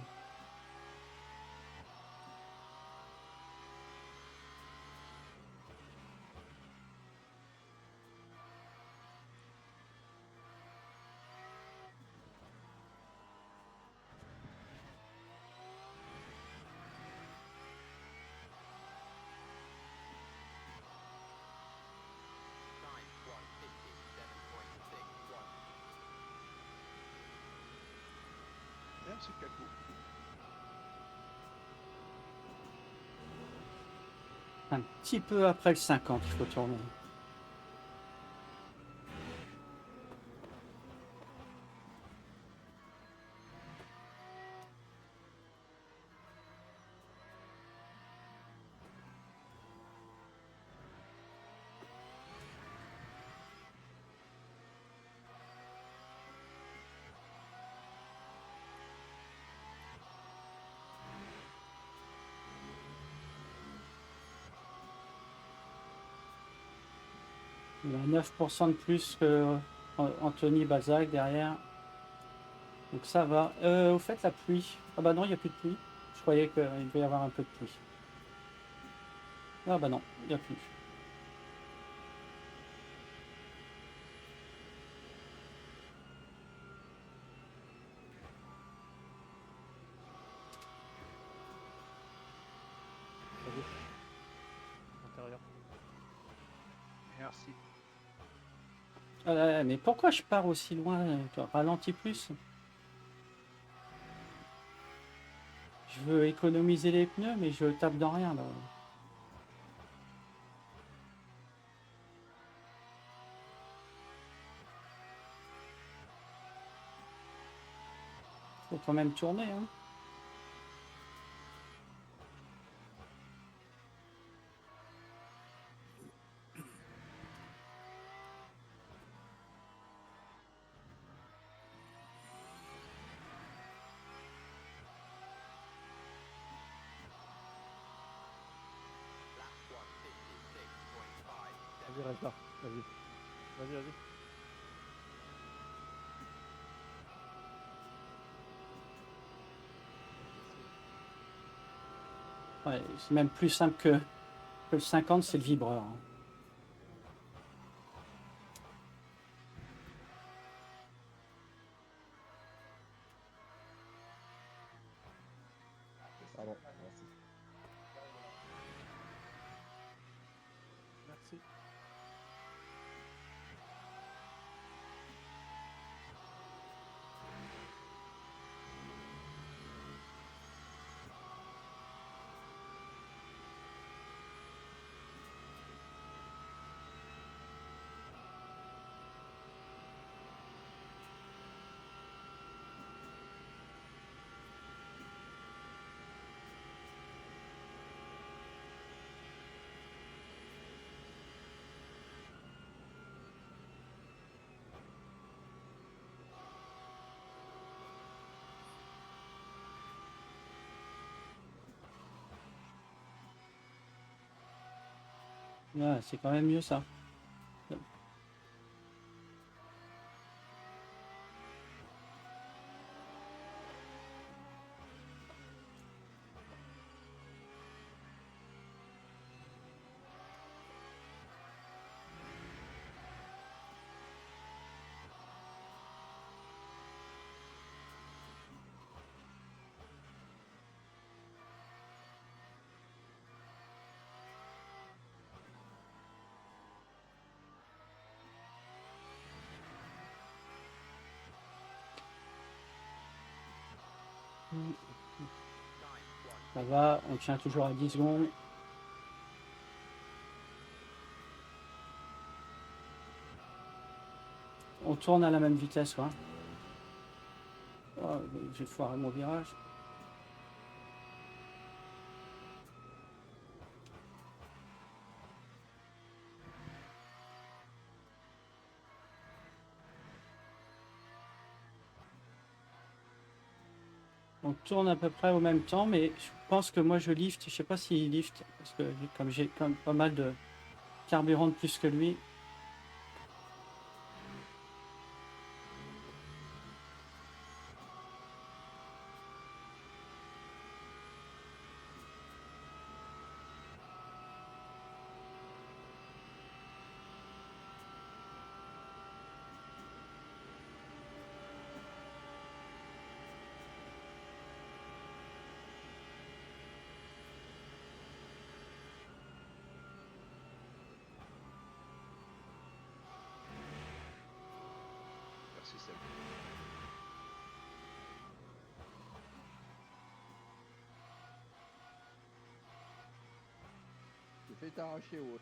C'est Caco. Un petit peu après le 50, il faut tourner. Il a 9% de plus que Anthony Balzac derrière. Donc ça va. Au fait, la pluie. Ah bah non, il n'y a plus de pluie. Je croyais qu'il devait y avoir un peu de pluie. Ah bah non, il n'y a plus. Intérieur. Merci. Ah là, mais pourquoi je pars aussi loin? Ralentis plus. Je veux économiser les pneus, mais je tape dans rien là. Faut quand même tourner, hein. Vas-y, reste là. Vas-y. Vas-y, vas-y. Ouais, c'est même plus simple que le 50, c'est le vibreur, hein. Pardon, merci. Merci. Ouais, c'est quand même mieux ça. Ça va, on tient toujours à 10 secondes. On tourne à la même vitesse, quoi. Oh, j'ai foiré mon virage. On tourne à peu près au même temps, mais je pense que moi je lift. Je sais pas s'il lift, parce que comme j'ai quand même pas mal de carburant de plus que lui. Merci Seb. Tu fais t'arracher, ouais.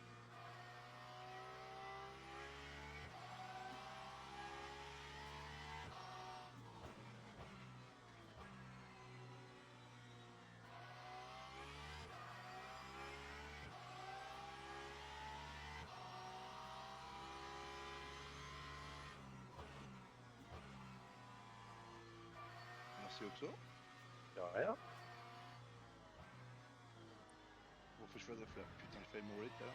Merci Oxo. De rien. Bon, faut que je fasse gaffe là. Putain, j'ai failli mourir tout à l'heure.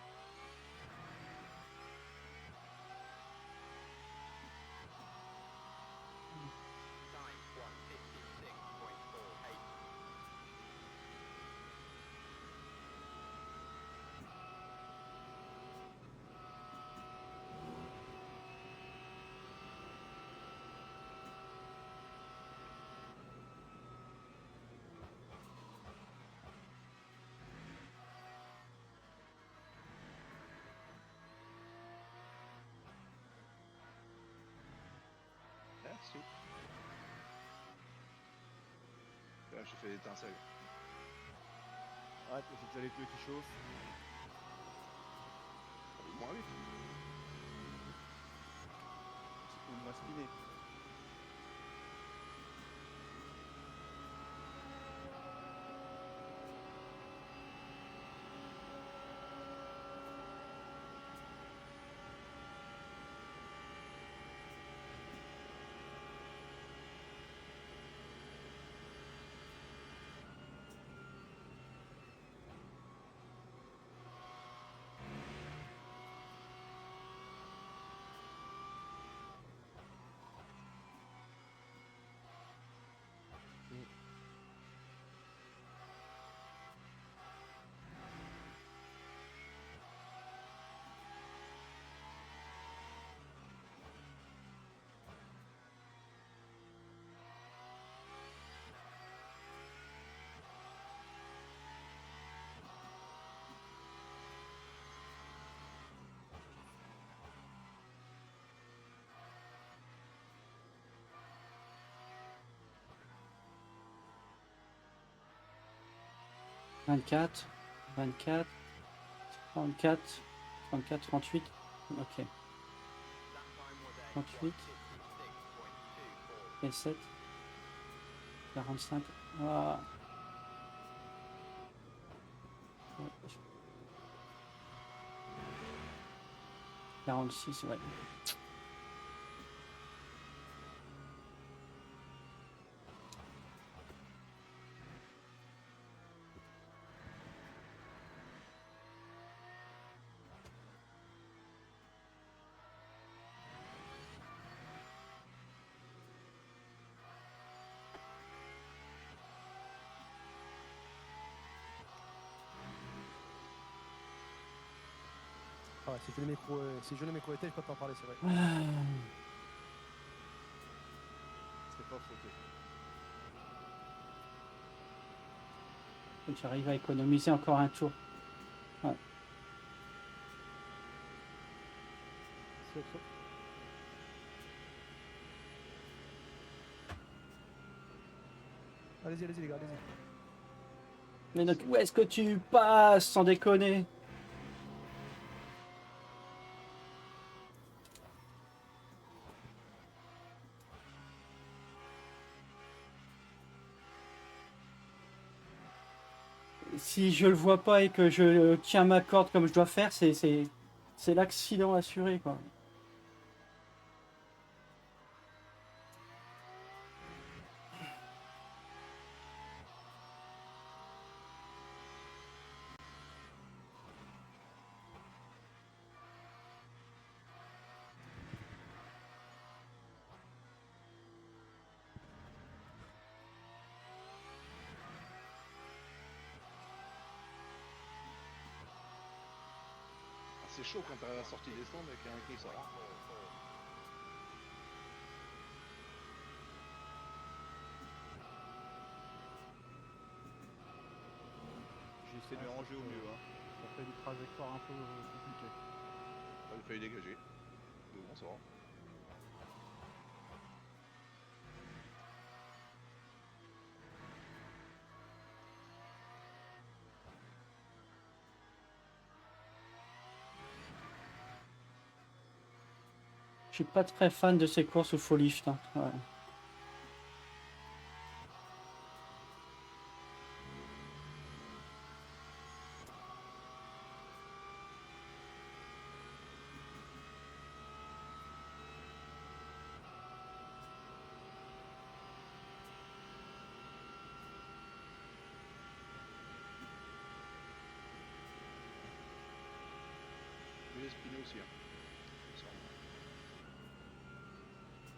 Ouais, j'ai fait l'étincelle. Ouais, j'ai déjà les pneus qui chauffent. Moins vite. On m'a spiné. « 24, 24, 34, 34, 38. Ok. 38. Et 7. 45. Ah. 46, ouais. Ah ouais, si je le micro était, je peux pas en parler, c'est vrai. C'était pas fauté. J'arrive à économiser encore un tour. Ouais. Allez-y, les gars, allez-y. Mais donc, où est-ce que tu passes, sans déconner? Si je le vois pas et que je tiens ma corde comme je dois faire, c'est l'accident assuré, quoi. C'est chaud quand t'es à la sortie des stands avec un qui sort. J'essaie de ranger au mieux. Hein. Ça fait une trajectoire un peu compliquée. Ah, il fallait dégager. Mais bon, ça va. Je suis pas très fan de ces courses au faux lift. Hein. Ouais. Je vais spinner aussi. Hein.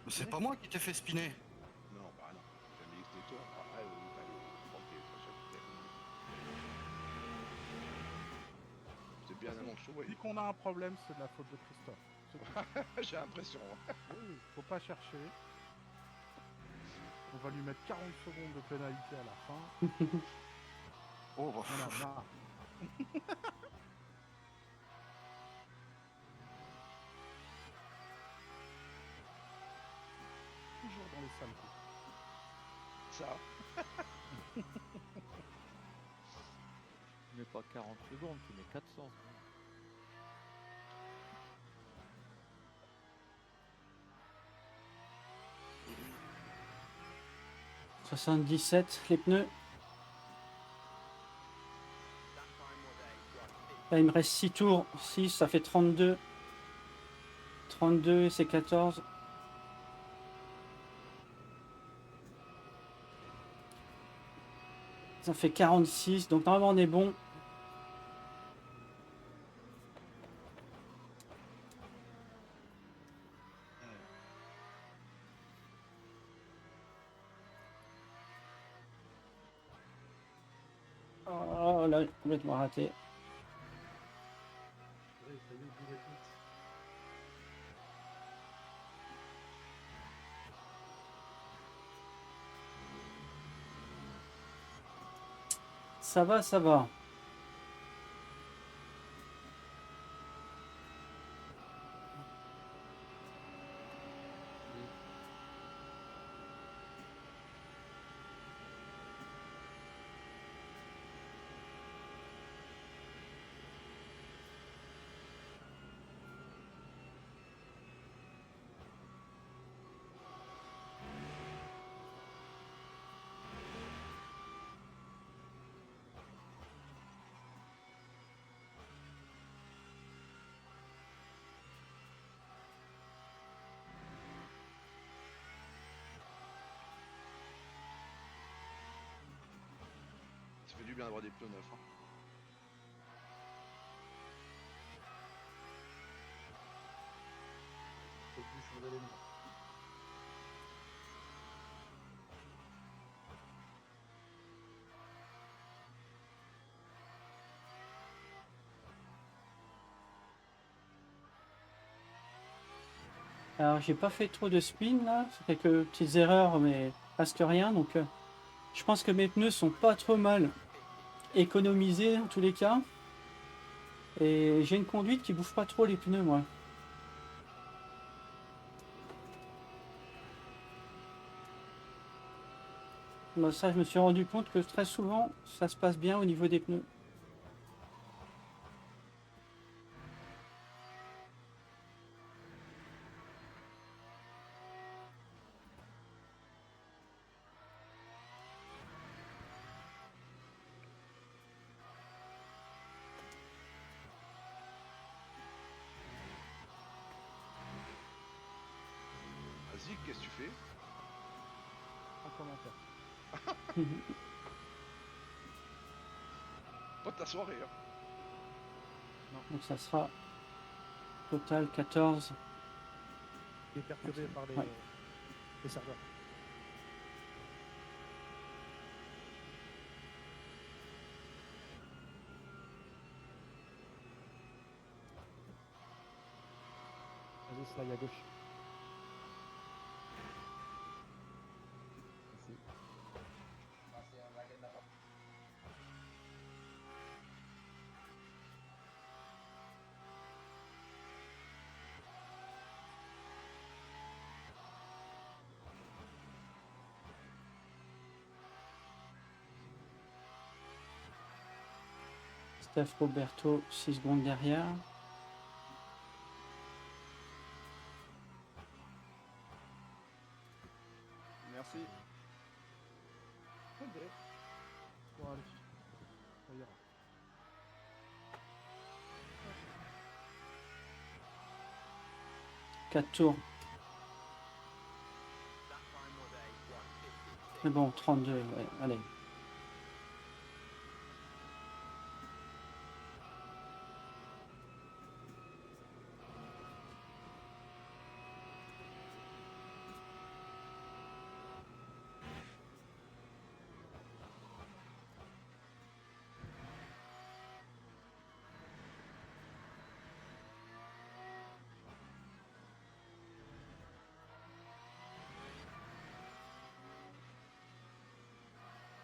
Mais c'est pas moi qui t'ai fait spinner. Non, bah non. J'ai jamais dit que c'était toi. Après, tranquille, c'est bien avant que je Dès qu'on a un problème, c'est de la faute de Christophe. J'ai l'impression. Oui, faut pas chercher. On va lui mettre 40 secondes de pénalité à la fin. Oh, bah. On en a marre. Toujours dans les sales coups. ça. Tu mets pas 40 secondes, tu mets 400 secondes. « 77 les pneus. Là, il me reste 6 tours. 6, ça fait 32. 32 et c'est 14. Ça fait 46. Donc normalement on est bon. Oh là, complètement raté. Ouais, ça y est, vous répète. Ça va, ça va. Ça fait du bien d'avoir des pneus neufs. Hein. Faut plus changer les noms. Alors j'ai pas fait trop de spin là, c'est quelques petites erreurs mais presque rien, donc je pense que mes pneus sont pas trop mal économisés en tous les cas. Et j'ai une conduite qui bouffe pas trop les pneus moi. Bah, ça je me suis rendu compte que très souvent ça se passe bien au niveau des pneus. Vas-y, qu'est-ce que tu fais? En commentaire. Pas de ta soirée. Hein. Donc ça sera total 14. Il est perturbé par Ouais. les serveurs. Vas-y, slide à gauche. Merci. Steph Roberto 6 secondes derrière. Merci. Ok. Bon, allez. Ça ira. Quatre tours. Mais bon, 32, ouais, allez.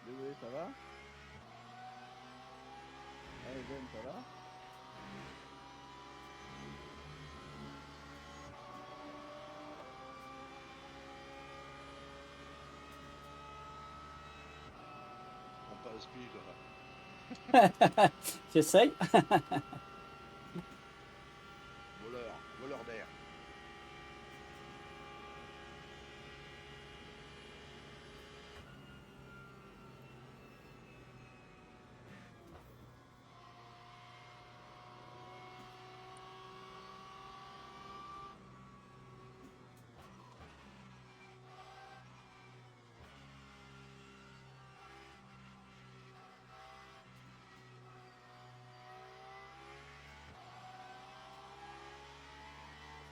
Désolé, ça va? Allez, Ben, ça va? Hospi, quoi. J'essaye. Voleur d'air.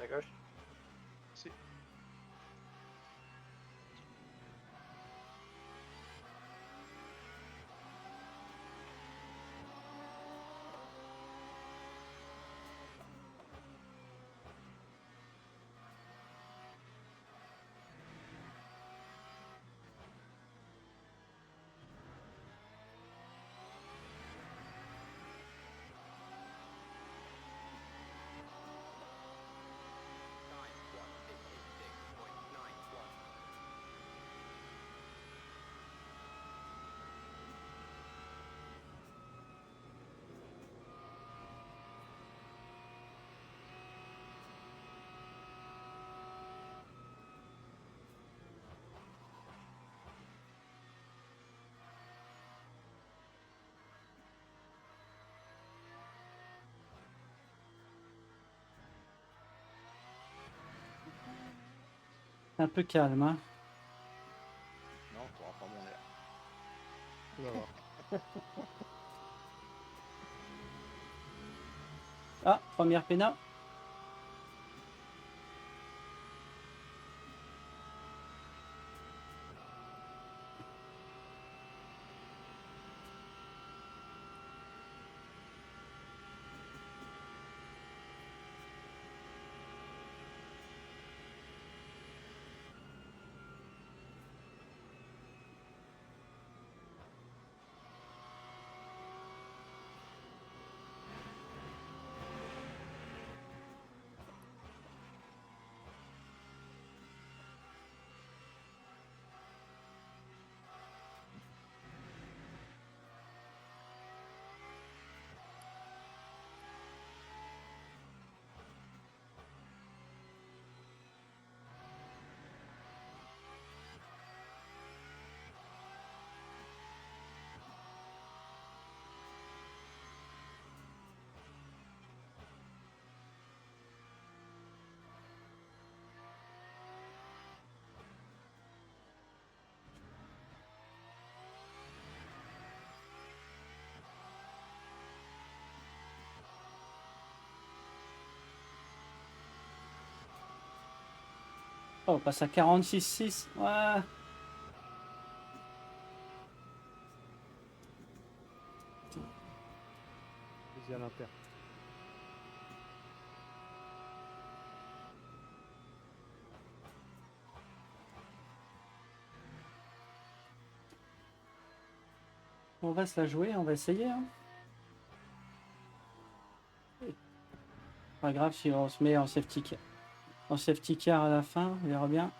À gauche. Si. C'est un peu calme, hein. Non, t'auras pas mon air. Tu vas voir. Ah, première pénale. Oh, on passe à 46,6. Ouais. Vas-y à l'inter. On va se la jouer, on va essayer. Hein. Pas grave si on se met en safety car. En safety car à la fin, on verra bien.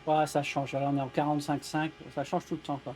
Ouais, ça change. Alors on est en 45,5. Ça change tout le temps, quoi.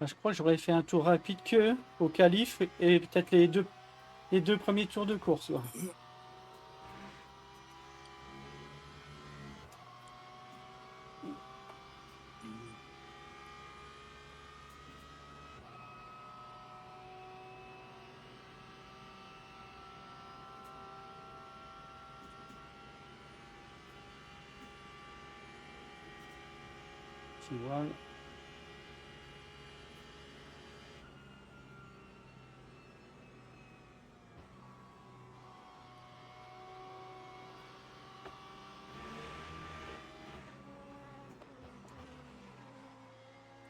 Enfin, je crois que j'aurais fait un tour rapide que au qualif et peut-être les deux premiers tours de course. Quoi. Tu vois.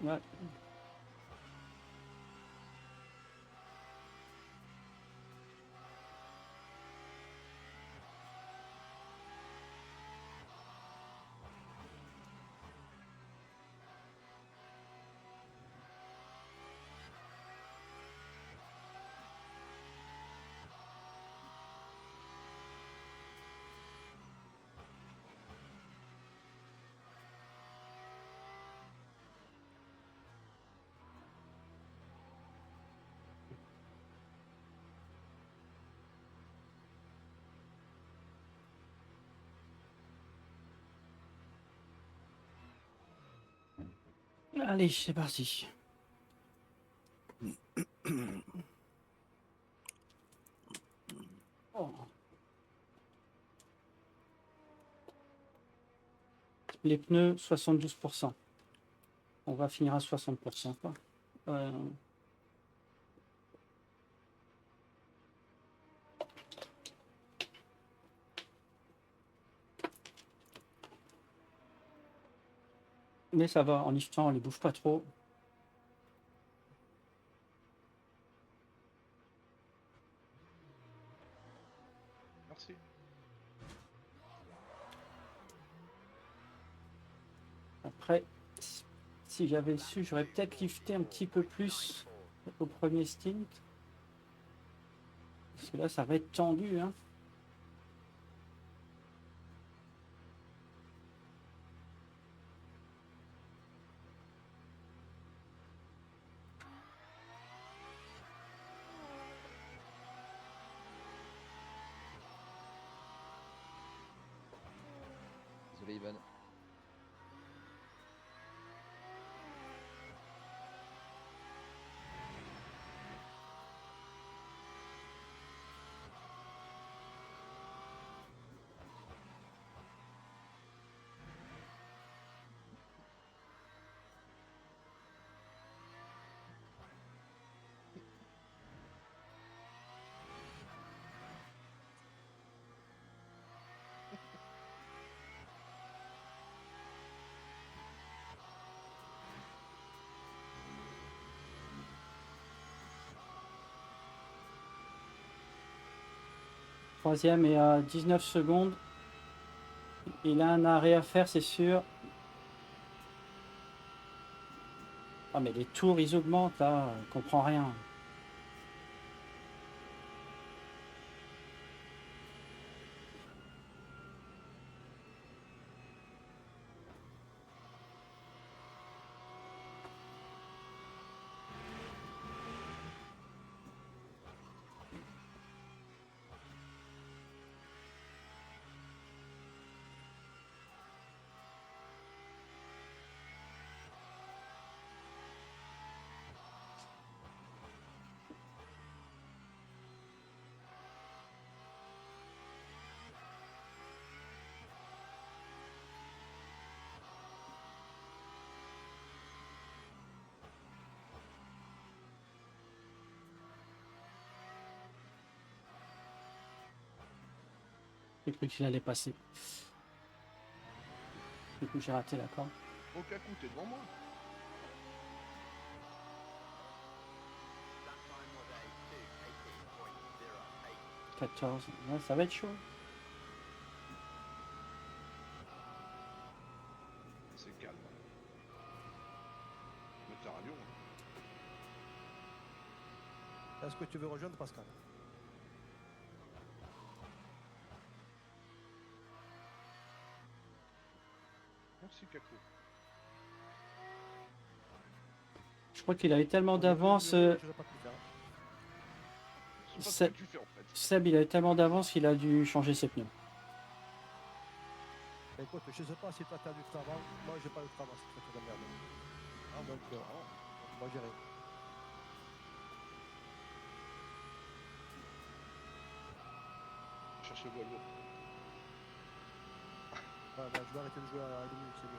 Ouais. Allez, c'est parti. Oh. Les pneus, 72%. On va finir à 60%. Quoi. Mais ça va, en liftant, on les bouffe pas trop. Merci. Après, si j'avais su, j'aurais peut-être lifté un petit peu plus au premier stint. Parce que là, ça va être tendu. Hein. Désolé, Ivan. Troisième et à 19 secondes. Il a un arrêt à faire, c'est sûr. Ah, mais les tours, ils augmentent, là. Je comprends rien. J'ai cru qu'il allait passer. Du coup, j'ai raté la corde. Au cas où, t'es devant moi. 14. Ouais, ça va être chaud. C'est calme. Moteur à Lyon. Est-ce que tu veux rejoindre Pascal? Merci Kakou. Je crois qu'il avait tellement d'avance. Seb, Seb, il avait tellement d'avance qu'il a dû changer ses pneus. Écoute, je sais pas si toi t'as du travail. Moi, j'ai pas de travail, c'est très de la merde. Donc, moi, j'ai rien. Cherche le Volvo. Ah, bah, je vais arrêter de jouer à Linux, c'est mieux.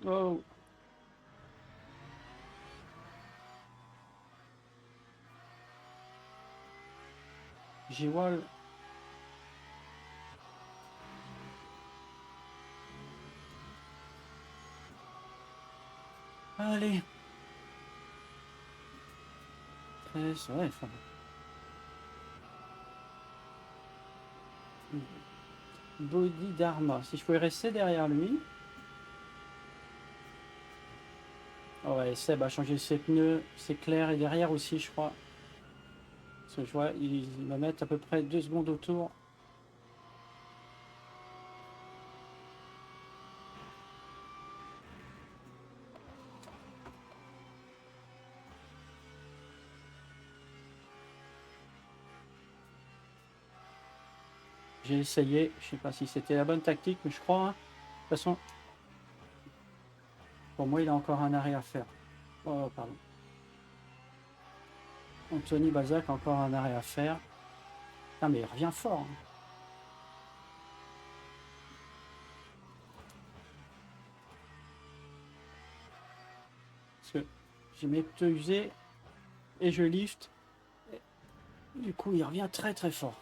Oh. J-Wall. Allez. 13, ouais, enfin. Body d'Arma. Si je pouvais rester derrière lui. Oh ouais, Seb a changé ses pneus, c'est clair, et derrière aussi, je crois. Parce que je vois, il va mettre à peu près 2 secondes autour. J'ai essayé, je sais pas si c'était la bonne tactique, mais je crois. Hein. De toute façon, pour moi, il a encore un arrêt à faire. Oh, pardon. Anthony Balzac a encore un arrêt à faire. Putain, mais il revient fort. Hein. Parce que j'ai mes pneus usés et je lift. Et du coup, il revient très très fort.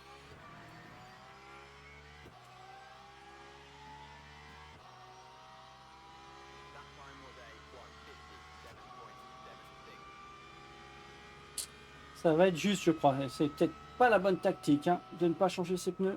Ça va être juste, je crois. C'est peut-être pas la bonne tactique hein, de ne pas changer ses pneus.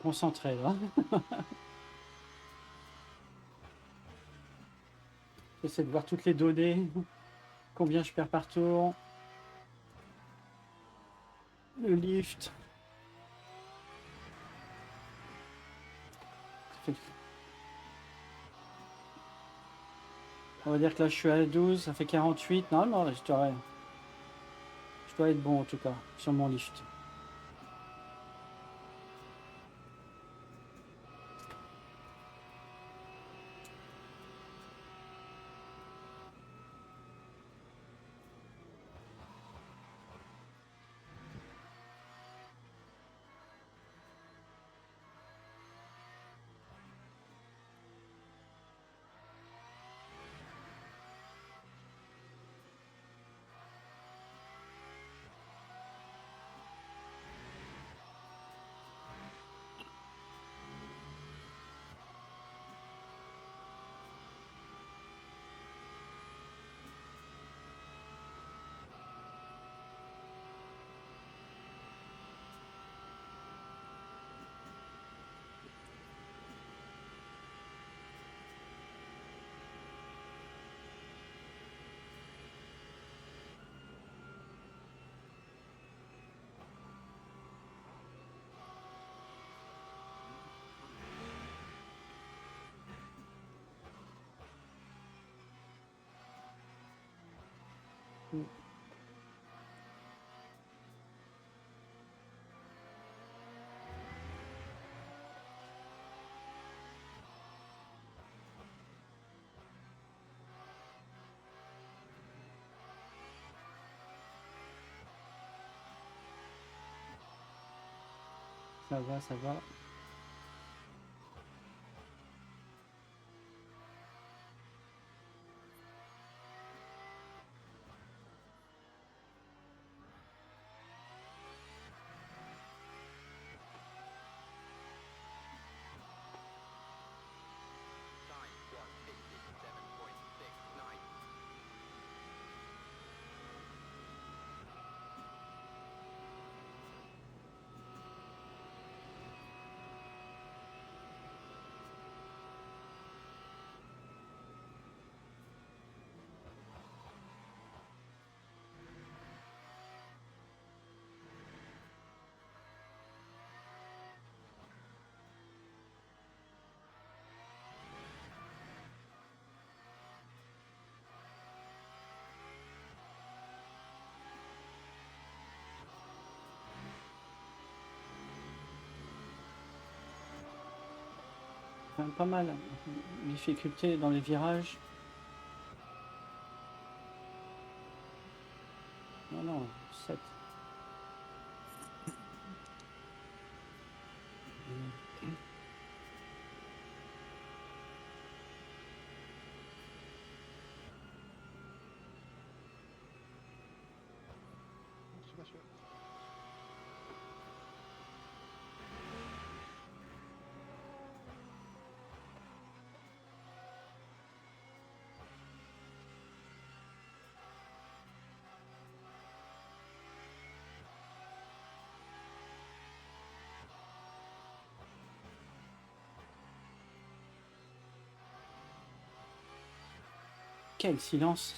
concentré là. J'essaie de voir toutes les données. Combien je perds par tour. Le lift. Ça fait- On va dire que là je suis à 12, ça fait 48. Non, non, je dois être bon en tout cas sur mon lift. Ça va, ça va. Pas mal. Difficulté dans les virages. Non, non, 7. Quel silence.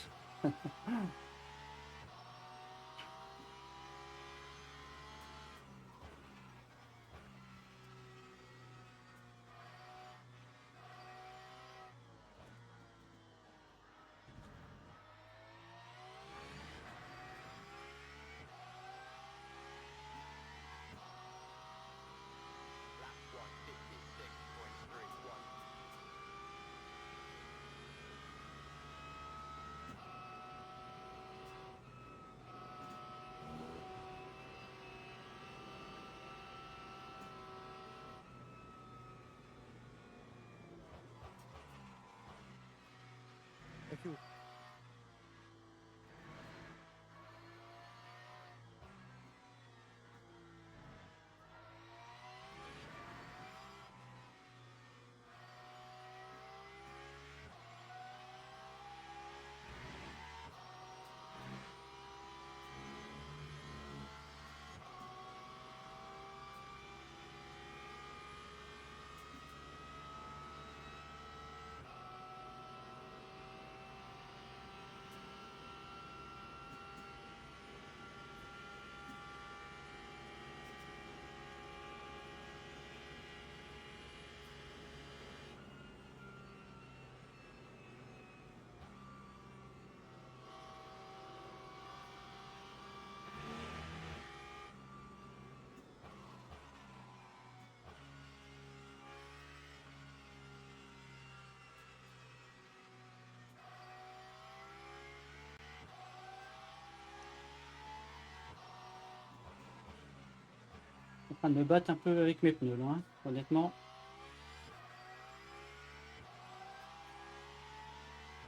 train de me battre un peu avec mes pneus là, hein, honnêtement.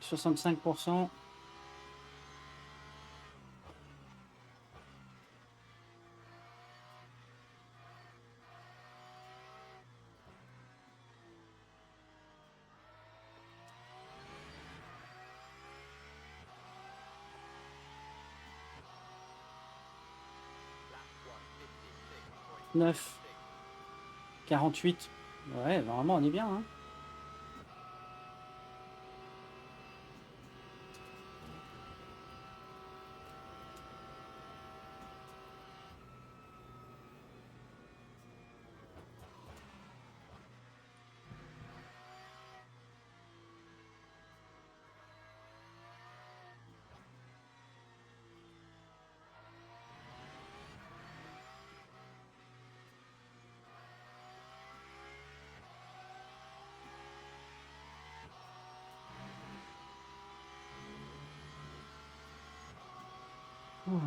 65%. « 9, 48. Ouais, vraiment, on est bien. Hein. Ouh.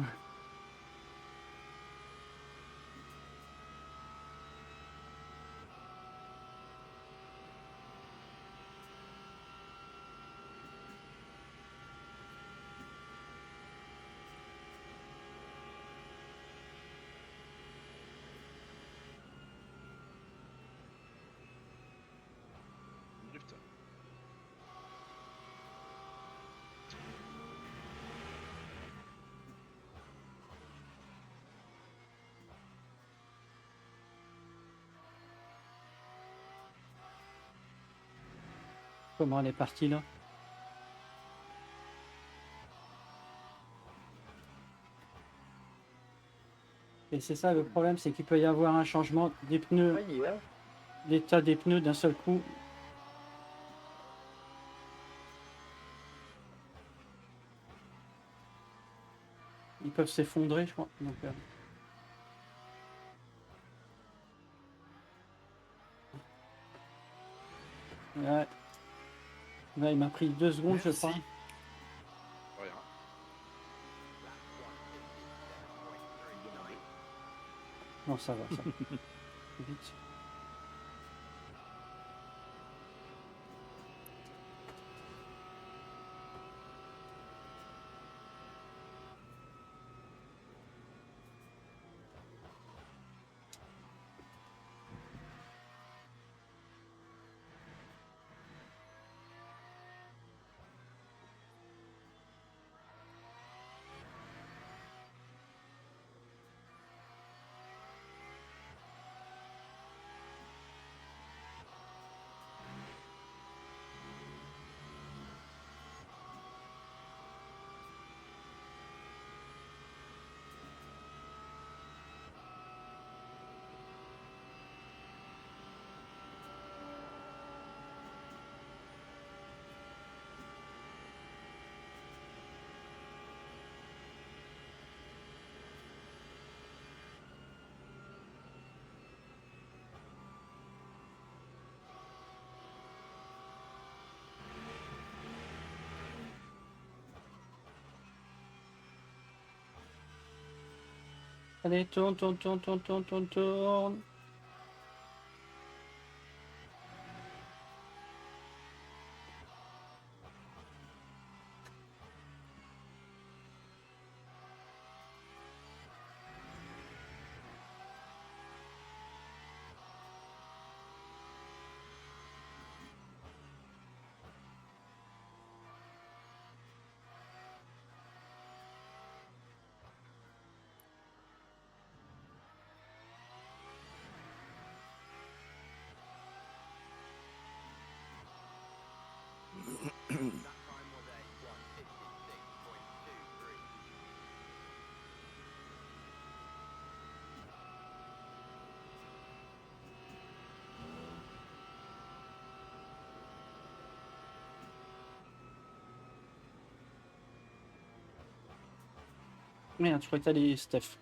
Drift. Comment elle est partie là? Et c'est ça le problème, c'est qu'il peut y avoir un changement des pneus, l'état des pneus d'un seul coup. Ils peuvent s'effondrer, je crois. Donc, ouais. Là, il m'a pris 2 secondes, je crois. Rien. Non, ça va, ça va. Vite. Allez, tourne, tourne, tourne, tourne, tourne, tourne, tourne. Merde, je crois que t'as les Steph.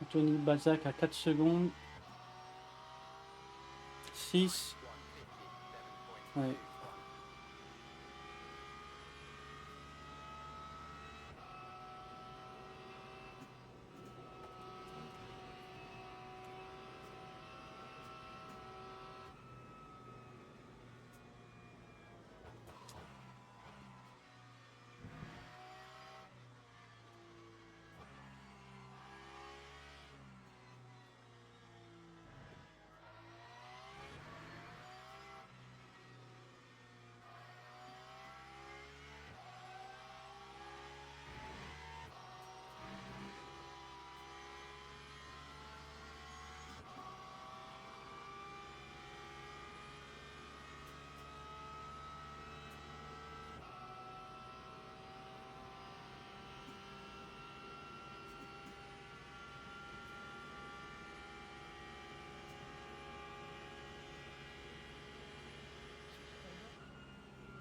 Anthony Balzac à 4 secondes. 6. Ouais.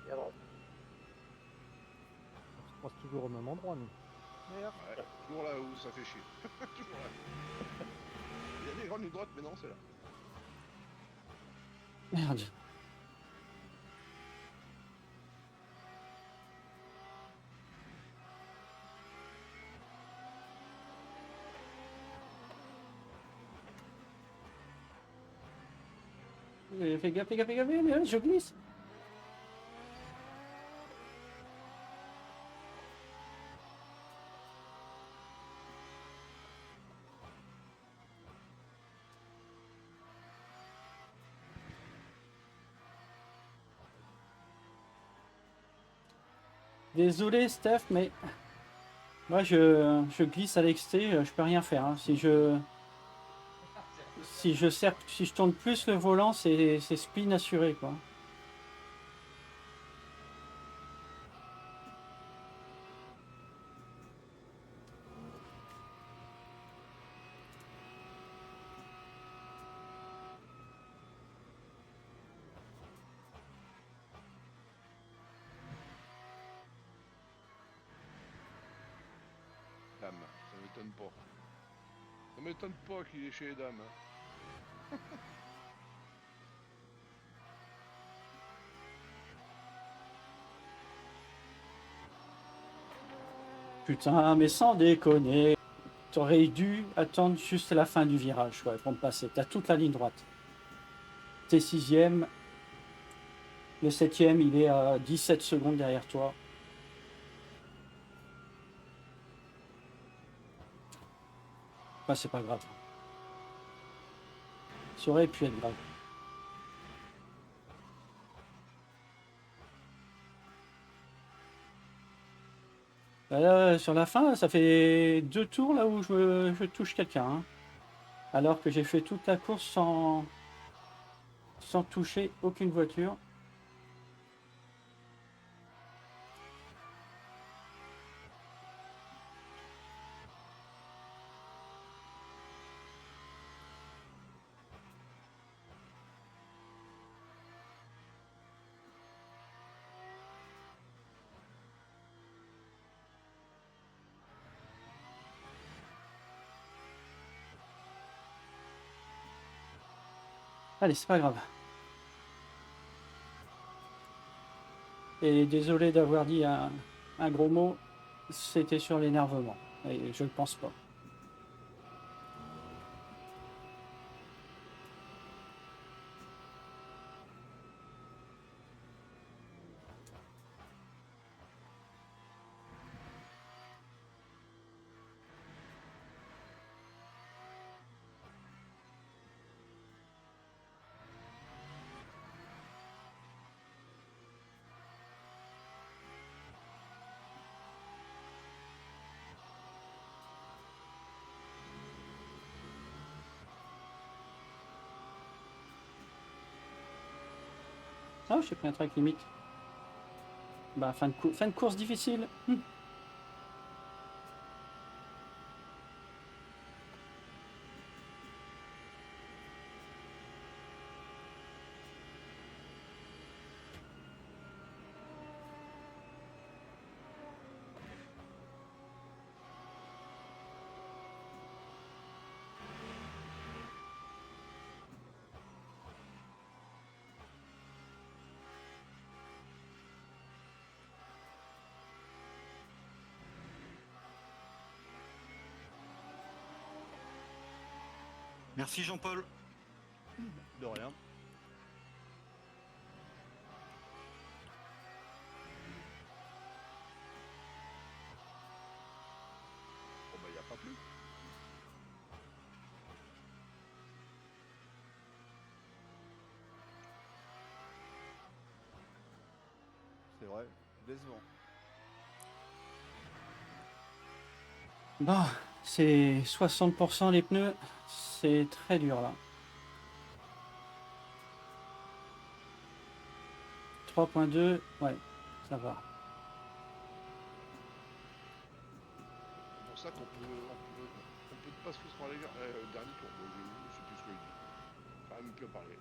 On se passe toujours au même endroit, nous. Merde. Ouais, toujours là où ça fait chier. Toujours là. Il y a des grandes lignes droites, mais non, c'est là. Merde. Fais gaffe, fais gaffe, fais gaffe, mais je glisse. Désolé Steph, mais moi je glisse à l'extérieur, je peux rien faire. Hein. Si je tourne plus le volant, c'est spin assuré quoi. Dame, ça m'étonne pas. Ça m'étonne pas qu'il est chez les dames. Hein. Putain, mais sans déconner. T'aurais dû attendre juste la fin du virage ouais, pour me passer. T'as toute la ligne droite. T'es 6ème. Le 7ème, il est à 17 secondes derrière toi. Bah, c'est pas grave. Ça aurait pu être grave. Sur la fin, ça fait 2 tours là où je touche quelqu'un. Hein. Alors que j'ai fait toute la course sans toucher aucune voiture. Allez, c'est pas grave. Et désolé d'avoir dit un gros mot, c'était sur l'énervement. Et je ne pense pas. Ah, j'ai pris un track limite. Bah, fin de course difficile. Merci Jean-Paul. De rien. Bon bah y a pas plus. C'est vrai, décevant. Bon, c'est 60% les pneus, c'est très dur là. 3.2, ouais, ça va. C'est pour ça qu'on peut pas se foutre en l'air le dernier tour. Bon, je sais plus ce que je dis. Quand même plus parler.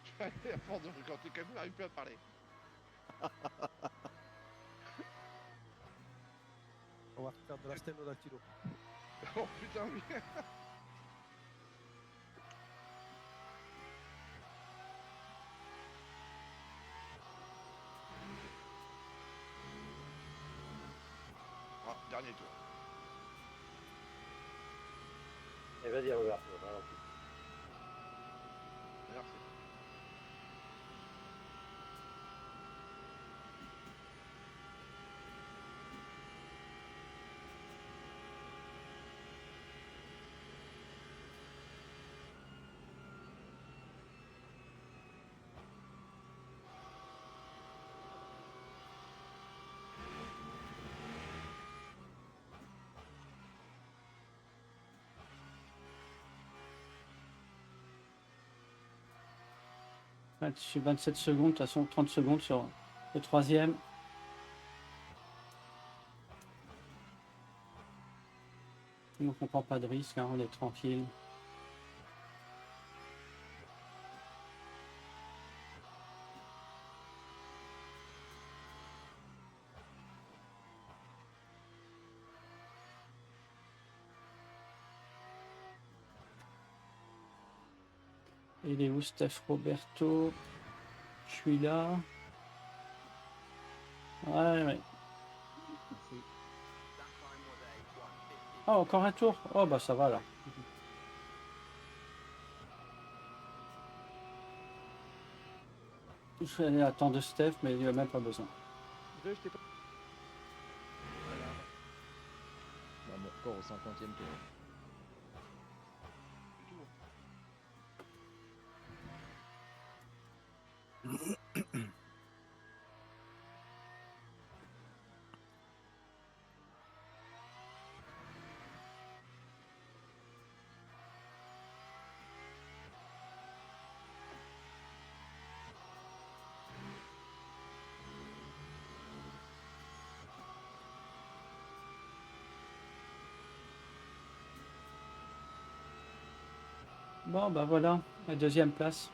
Je vais aller à force de fréquenter quand même, j'arrive plus à parler. On va faire de la sténodactylo. Oh putain, oui. Ah, dernier tour. Et vas-y, Roberto, ralentis. Merci. Je suis 27 secondes, de toute façon 30 secondes sur le troisième. Donc on prend pas de risque, hein, on est tranquille. Il est où Steph Roberto? Je suis là. Ouais. Oh, encore un tour? Oh, bah ça va là. Je vais aller attendre Steph, mais il n'y a même pas besoin. Désolé, je t'ai pas. Bah, mon record au 50e tour. Bon, bah voilà, la deuxième place.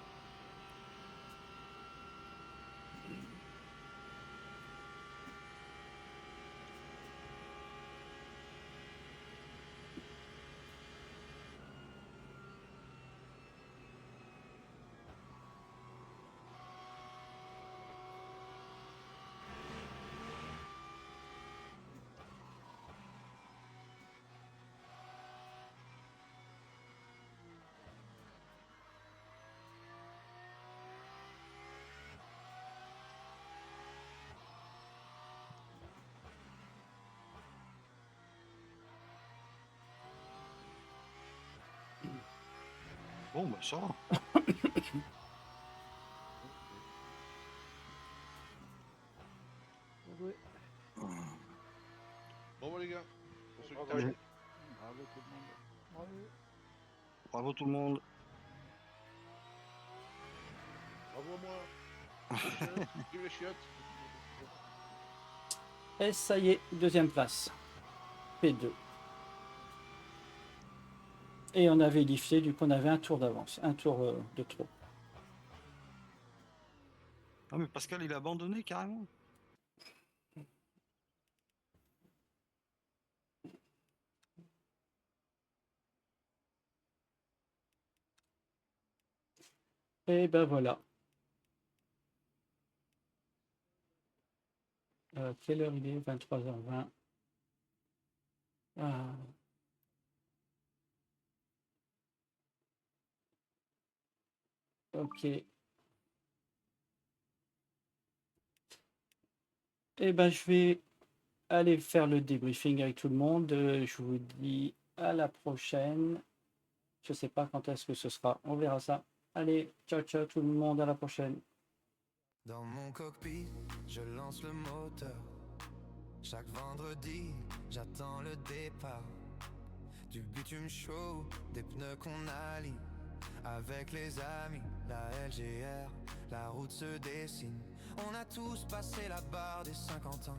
Bon, bah ça va. Bon, bah, les gars, pour ceux qui Bravo. terminent. Bravo tout le monde. Bravo. Bravo tout le monde. Bravo à moi. Vive les chiottes. Et ça y est, deuxième place. P2. Et on avait lifté, du coup on avait un tour d'avance, un tour de trop. Ah, mais Pascal, il a abandonné carrément. Et ben voilà. Quelle heure il est? 23h20. Ah. Ok. Eh ben, je vais aller faire le débriefing avec tout le monde. Je vous dis à la prochaine. Je sais pas quand est-ce que ce sera. On verra ça. Allez, ciao, ciao tout le monde. À la prochaine. Dans mon cockpit, je lance le moteur. Chaque vendredi, j'attends le départ. Du bitume chaud, des pneus qu'on aligne. Avec les amis, la LGR, la route se dessine. On a tous passé la barre des 50 ans.